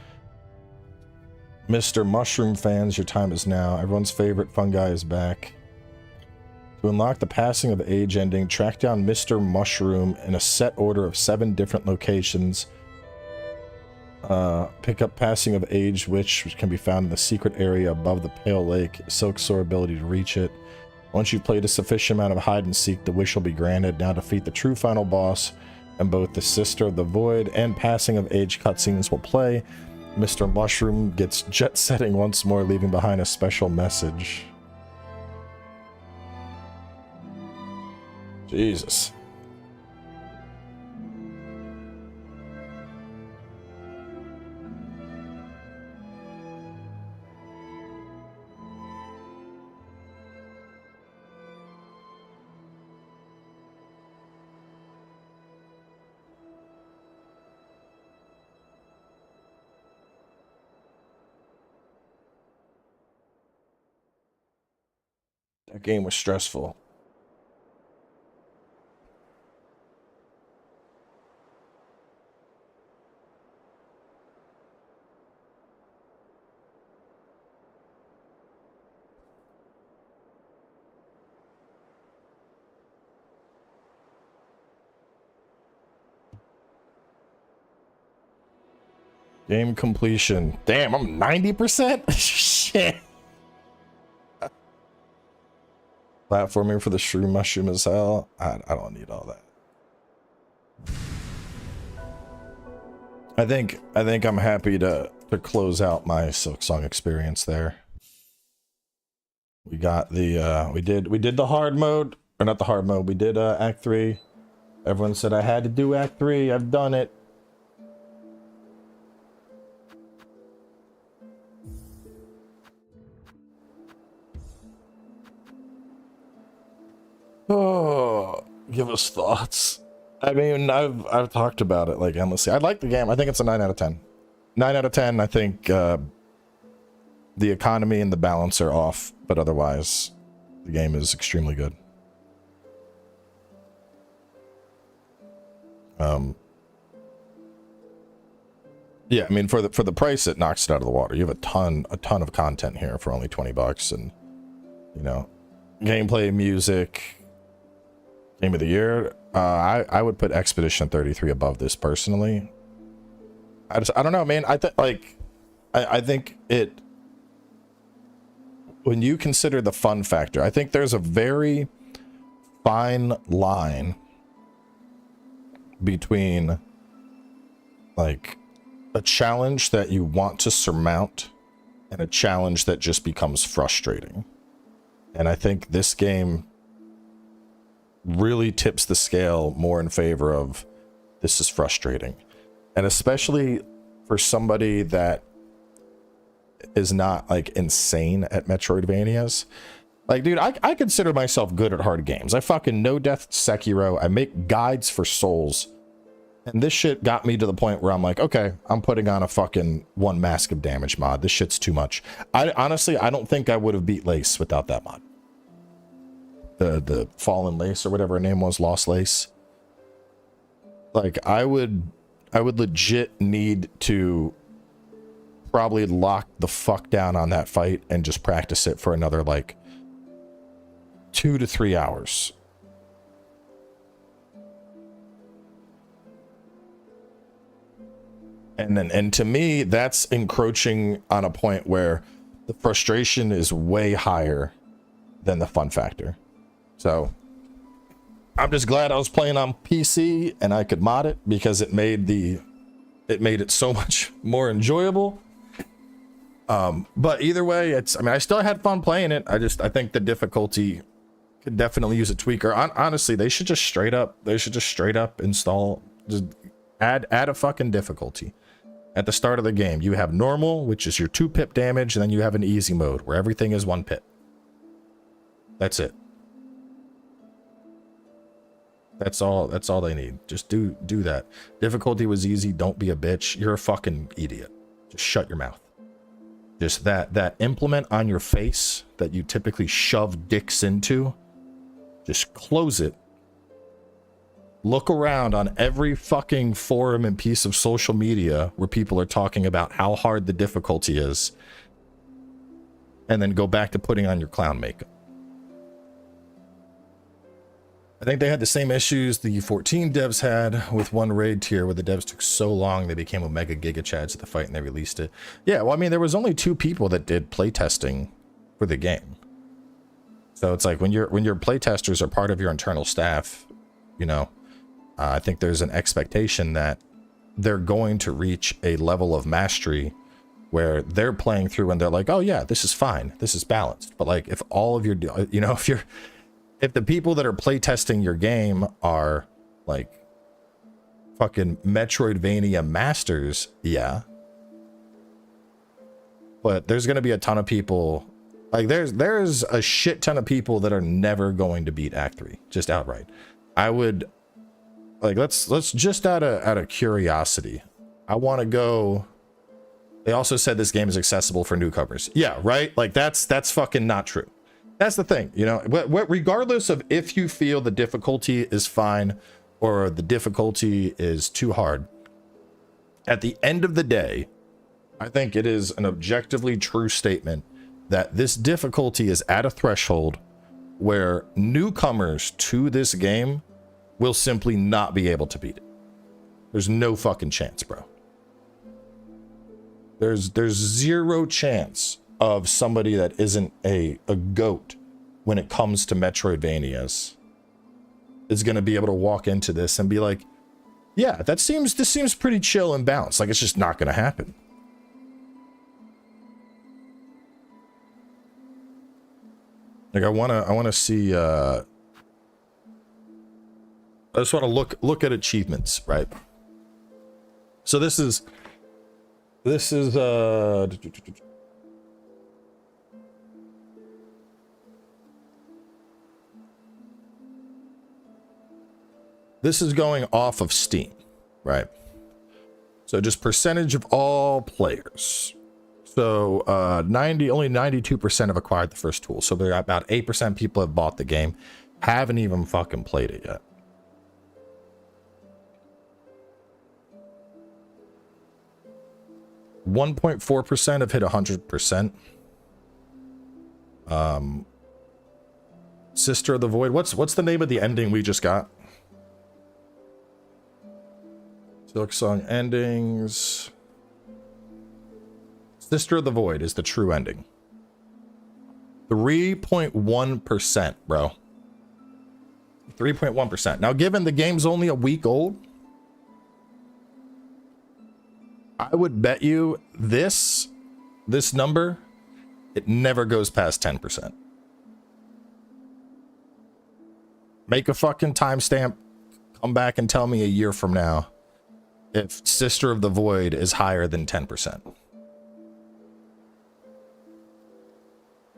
Mr. Mushroom fans, your time is now. Everyone's favorite fungi is back. To unlock the Passing of Age ending, track down Mr. Mushroom in a set order of 7 different locations. Pick up Passing of Age, which can be found in the secret area above the Pale Lake. Silk Soar ability to reach it. Once you've played a sufficient amount of hide and seek, the wish will be granted. Now defeat the true final boss, and both the Sister of the Void and Passing of Age cutscenes will play. Mr. Mushroom gets jet setting once more, leaving behind a special message. Jesus. That game was stressful. Game completion. Damn, I'm 90%? Shit. Platforming for the shroom mushroom as hell. I don't need all that. I think I'm happy to close out my Silksong experience there. We got the we did the hard mode, or not the hard mode. We did Act 3. Everyone said I had to do Act 3. I've done it. Oh, give us thoughts. I mean, I've talked about it like endlessly. I like the game. I think it's a 9 out of 10. 9 out of 10. I think the economy and the balance are off, but otherwise, the game is extremely good. Yeah, I mean, for the price, it knocks it out of the water. You have a ton of content here for only $20, and you know, gameplay, music. Game of the year, I would put Expedition 33 above this personally. I don't know, man. I think it, when you consider the fun factor, I think there's a very fine line between like a challenge that you want to surmount and a challenge that just becomes frustrating. And I think this game really tips the scale more in favor of this is frustrating. And especially for somebody that is not like insane at Metroidvanias. Like, dude, I consider myself good at hard games. I fucking No Death Sekiro. I make guides for Souls. And this shit got me to the point where I'm like, okay, I'm putting on a fucking 1 Mask of Damage mod. This shit's too much. Honestly, I don't think I would have beat Lace without that mod. the Fallen Lace or whatever her name was, Lost Lace. Like I would legit need to probably lock the fuck down on that fight and just practice it for another like 2 to 3 hours. And to me, that's encroaching on a point where the frustration is way higher than the fun factor. So I'm just glad I was playing on PC and I could mod it because it made it so much more enjoyable. But either way, I mean, I still had fun playing it. I think the difficulty could definitely use a tweaker. Honestly, they should just straight up install, just add a fucking difficulty. At the start of the game, you have normal, which is your 2 pip damage, and then you have an easy mode where everything is 1 pip. That's it. That's all they need. Just do that. Difficulty was easy. Don't be a bitch. You're a fucking idiot. Just shut your mouth. Just that implement on your face that you typically shove dicks into, just close it. Look around on every fucking forum and piece of social media where people are talking about how hard the difficulty is, and then go back to putting on your clown makeup. I think they had the same issues the 14 devs had with one raid tier where the devs took so long they became Omega Giga Chads at the fight and they released it. Yeah, well, I mean, there was only 2 people that did playtesting for the game. So it's like when your playtesters are part of your internal staff, you know, I think there's an expectation that they're going to reach a level of mastery where they're playing through and they're like, oh yeah, this is fine, this is balanced. But like, if all of your, you know, if the people that are playtesting your game are like fucking Metroidvania masters, yeah. But there's going to be a ton of people, like there's a shit ton of people that are never going to beat Act 3, just outright. I would, like, let's just out of curiosity, I want to go. They also said this game is accessible for newcomers. Yeah, right? Like that's fucking not true. That's the thing, you know, regardless of if you feel the difficulty is fine or the difficulty is too hard, at the end of the day, I think it is an objectively true statement that this difficulty is at a threshold where newcomers to this game will simply not be able to beat it. There's no fucking chance, bro. There's zero chance of somebody that isn't a goat when it comes to Metroidvanias is going to be able to walk into this and be like, yeah, this seems pretty chill and balanced. Like, it's just not going to happen. Like, I want to see, I just want to look at achievements, right? So this is this is going off of Steam, right? So just percentage of all players. So only 92% have acquired the first tool. So there are about 8% people have bought the game, haven't even fucking played it yet. .4% have hit 100%. Sister of the Void. What's the name of the ending we just got? Silksong endings. Sister of the Void is the true ending. 3.1%, bro. 3.1%. Now, given the game's only a week old, I would bet you this number, it never goes past 10%. Make a fucking timestamp. Come back and tell me a year from now if Sister of the Void is higher than 10%.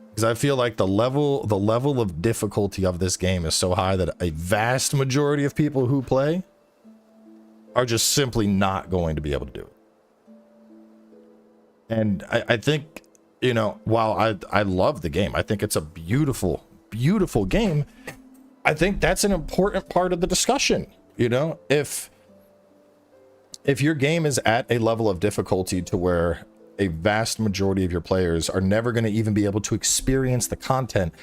Because I feel like the level of difficulty of this game is so high that a vast majority of people who play are just simply not going to be able to do it. And I think, you know, while I love the game, I think it's a beautiful, beautiful game, I think that's an important part of the discussion. You know, if your game is at a level of difficulty to where a vast majority of your players are never going to even be able to experience the content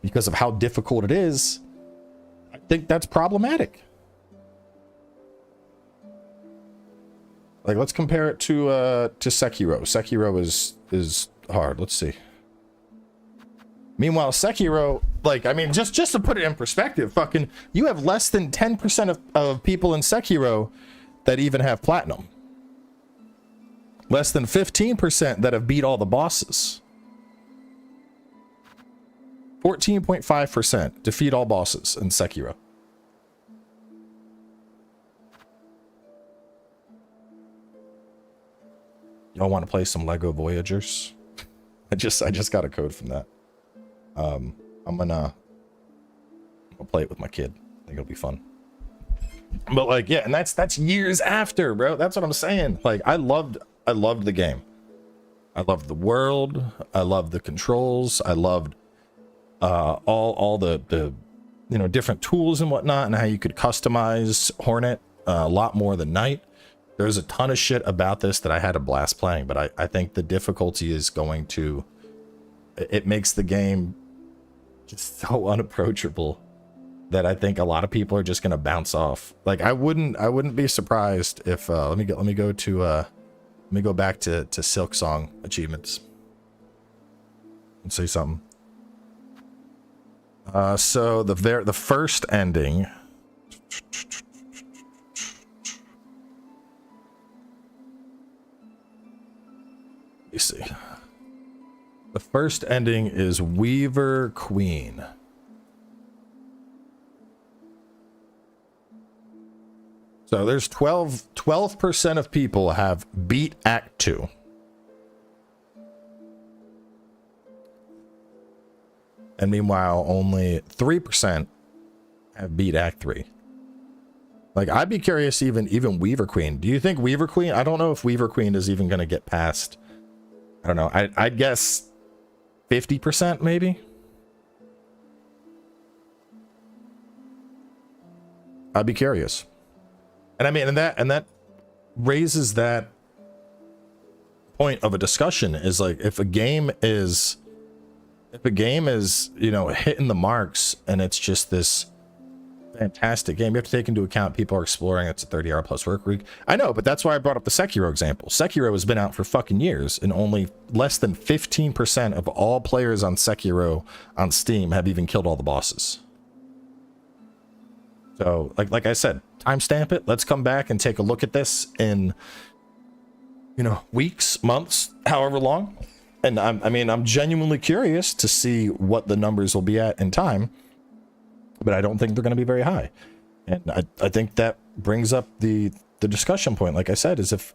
because of how difficult it is, I think that's problematic. Like, let's compare it to Sekiro. Sekiro is hard. Let's see. Meanwhile, Sekiro, like, I mean, just to put it in perspective, fucking, you have less than 10% of people in Sekiro that even have platinum. Less than 15% that have beat all the bosses. 14.5% defeat all bosses in Sekiro. Y'all want to play some Lego Voyagers? I just got a code from that. I'm gonna play it with my kid. I think it'll be fun. But like, yeah, and that's years after, bro. That's what I'm saying. Like, I loved the game. I loved the world. I loved the controls. I loved all the you know, different tools and whatnot, and how you could customize Hornet a lot more than Knight. There's a ton of shit about this that I had a blast playing, but I think the difficulty is going to, it makes the game just so unapproachable that I think a lot of people are just going to bounce off. Like, I wouldn't be surprised if let me go back to Silksong achievements and say something. So the first ending, you see, the first ending is Weaver Queen. So there's 12% of people have beat Act 2. And meanwhile, only 3% have beat Act 3. Like, I'd be curious, even Weaver Queen. Do you think Weaver Queen? I don't know if Weaver Queen is even going to get past, I don't know. I'd guess 50% maybe. I'd be curious. And I mean, and that raises that point of a discussion, is like, if a game is, you know, hitting the marks and it's just this fantastic game, you have to take into account people are exploring. It's a 30-hour plus work week. I know, but that's why I brought up the Sekiro example. Sekiro has been out for fucking years, and only less than 15% of all players on Sekiro on Steam have even killed all the bosses. So, like I said, timestamp it. Let's come back and take a look at this in, you know, weeks, months, however long. And I'm genuinely curious to see what the numbers will be at in time, but I don't think they're going to be very high. And I think that brings up the discussion point. Like I said, is if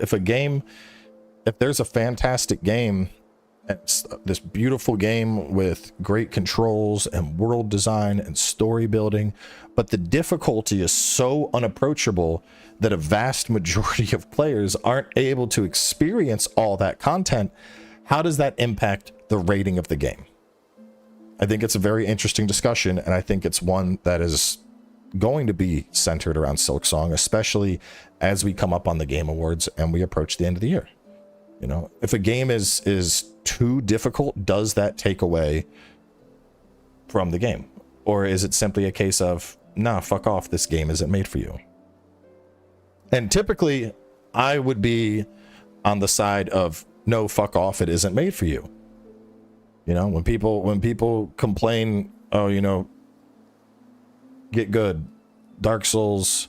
there's a fantastic game, it's this beautiful game with great controls and world design and story building, but the difficulty is so unapproachable that a vast majority of players aren't able to experience all that content, how does that impact the rating of the game? I think it's a very interesting discussion, and I think it's one that is going to be centered around Silksong, especially as we come up on the Game Awards and we approach the end of the year. You know, if a game is too difficult, does that take away from the game? Or is it simply a case of, nah, fuck off, this game isn't made for you? And typically, I would be on the side of, no, fuck off, it isn't made for you. You know, when people complain, oh, you know, get good, Dark Souls,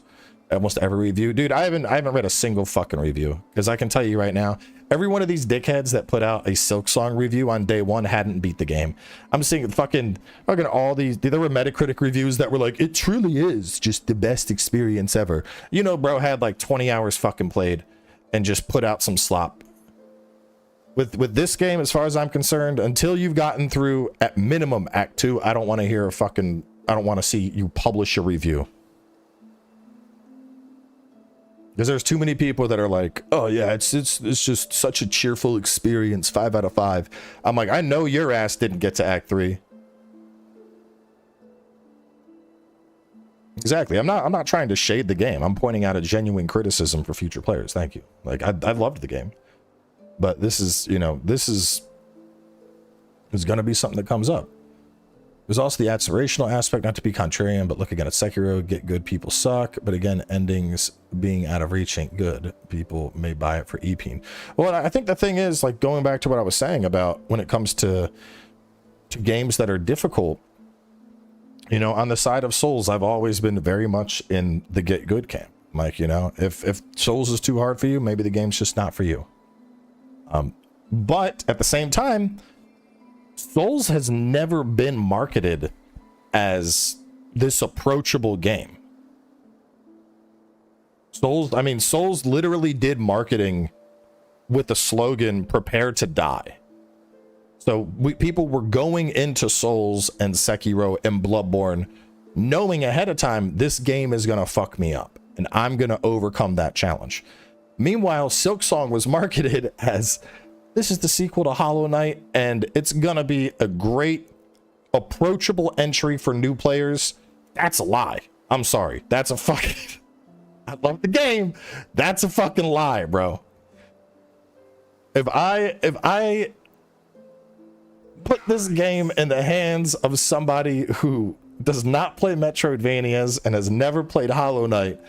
almost every review, dude, I haven't read a single fucking review, because I can tell you right now, every one of these dickheads that put out a Silksong review on day one hadn't beat the game. I'm seeing fucking all these, there were Metacritic reviews that were like, it truly is just the best experience ever. You know, bro had like 20 hours fucking played and just put out some slop. With this game, as far as I'm concerned, until you've gotten through at minimum Act 2, I don't want to hear a fucking, I don't want to see you publish a review. Because there's too many people that are like, oh yeah, it's just such a cheerful experience, 5 out of 5. I'm like, I know your ass didn't get to Act 3. Exactly. I'm not trying to shade the game. I'm pointing out a genuine criticism for future players. Thank you. Like I loved the game, but this is, you know, this is going to be something that comes up. There's also the aspirational aspect, not to be contrarian, but look again at Sekiro, get good, people suck. But again, endings being out of reach ain't good. People may buy it for EP. Well, I think the thing is, like, going back to what I was saying about when it comes to games that are difficult, you know, on the side of Souls, I've always been very much in the get good camp. Like, you know, if Souls is too hard for you, maybe the game's just not for you. But at the same time, Souls has never been marketed as this approachable game. Souls literally did marketing with the slogan "Prepare to die." So people were going into Souls and Sekiro and Bloodborne knowing ahead of time this game is gonna fuck me up and I'm gonna overcome that challenge. Meanwhile, Silksong was marketed as, this is the sequel to Hollow Knight, and it's gonna be a great, approachable entry for new players. That's a lie. I'm sorry. That's a fucking... I love the game. That's a fucking lie, bro. If I put this game in the hands of somebody who does not play Metroidvanias and has never played Hollow Knight,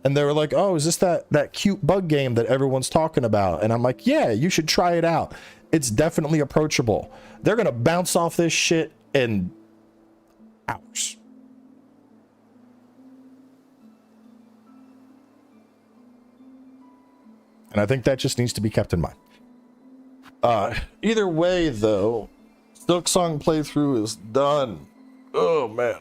and they were like, oh, is this that cute bug game that everyone's talking about? And I'm like, yeah, you should try it out. It's definitely approachable. They're going to bounce off this shit in hours. And I think that just needs to be kept in mind. Either way, though, Silksong playthrough is done. Oh, man.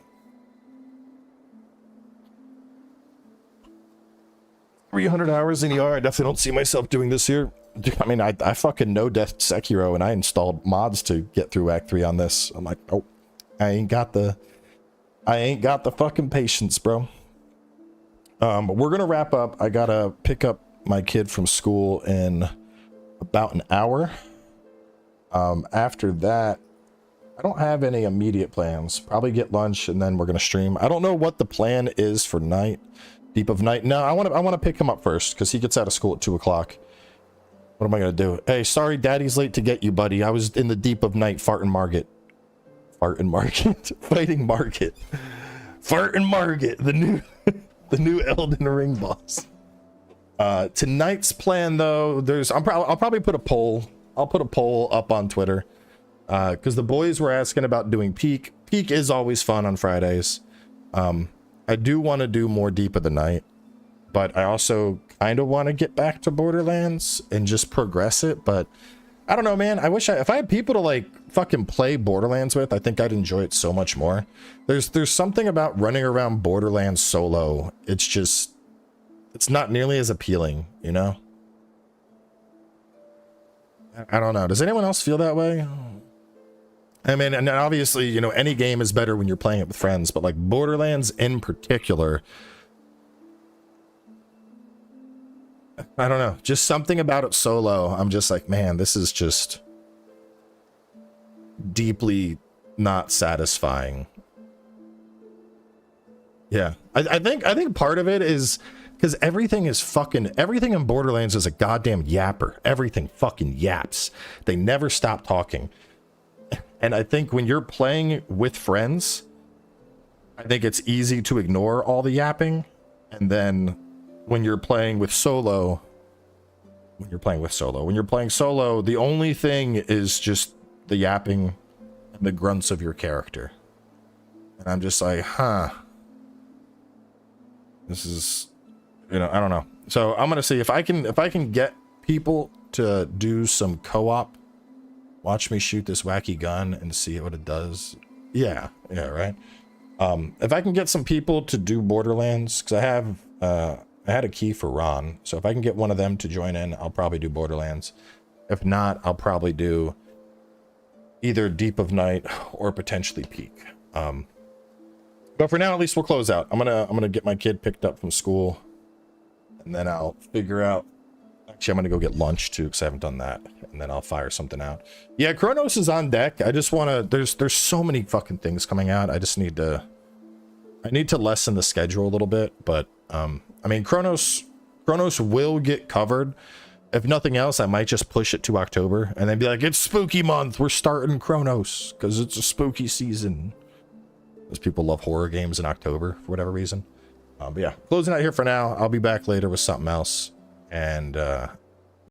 300 hours in ER. I definitely don't see myself doing this here. I mean, I fucking know Death Sekiro, and I installed mods to get through Act 3 on this. I'm like, oh, I ain't got the fucking patience, bro. But we're gonna wrap up. I gotta pick up my kid from school in about an hour. After that, I don't have any immediate plans. Probably get lunch and then we're gonna stream. I don't know what the plan is for night. Deep of night. No, I want to pick him up first because he gets out of school at 2 o'clock. What am I gonna do? Hey, sorry, Daddy's late to get you, buddy. I was in the deep of night, farting market, fighting market, farting market. The new Elden Ring boss. Tonight's plan, though, I'll probably put a poll. I'll put a poll up on Twitter because the boys were asking about doing Peak. Peak is always fun on Fridays. I do want to do more Deep of the Night, but I also kind of want to get back to Borderlands and just progress it. But I don't know, man. I wish if I had people to like fucking play Borderlands with, I think I'd enjoy it so much more. There's something about running around Borderlands solo. It's not nearly as appealing, you know? I don't know. Does anyone else feel that way? I mean, and obviously, you know, any game is better when you're playing it with friends, but like Borderlands in particular, I don't know, just something about it solo. I'm just like, man, this is just deeply not satisfying. Yeah, I think part of it is because everything in Borderlands is a goddamn yapper. Everything fucking yaps. They never stop talking. And I think when you're playing with friends, I think it's easy to ignore all the yapping. And then when you're playing solo, the only thing is just the yapping and the grunts of your character. And I'm just like, huh. This is, you know, I don't know. So I'm going to see if I can get people to do some co-op. Watch me shoot this wacky gun and see what it does. Yeah, right. If I can get some people to do Borderlands, because I had a key for Ron, so if I can get one of them to join in, I'll probably do Borderlands. If not, I'll probably do either Deep of Night or potentially Peak. But for now, at least we'll close out. I'm gonna get my kid picked up from school, and then I'll figure out. Actually, I'm gonna go get lunch too, because I haven't done that, and then I'll fire something out. Yeah, Chronos is on deck. I just want to. There's so many fucking things coming out. I I need to lessen the schedule a little bit, but I mean, Chronos will get covered. If nothing else, I might just push it to October and then be like, it's spooky month, we're starting Chronos because it's a spooky season. Those people love horror games in October for whatever reason. But yeah, closing out here for now. I'll be back later with something else, and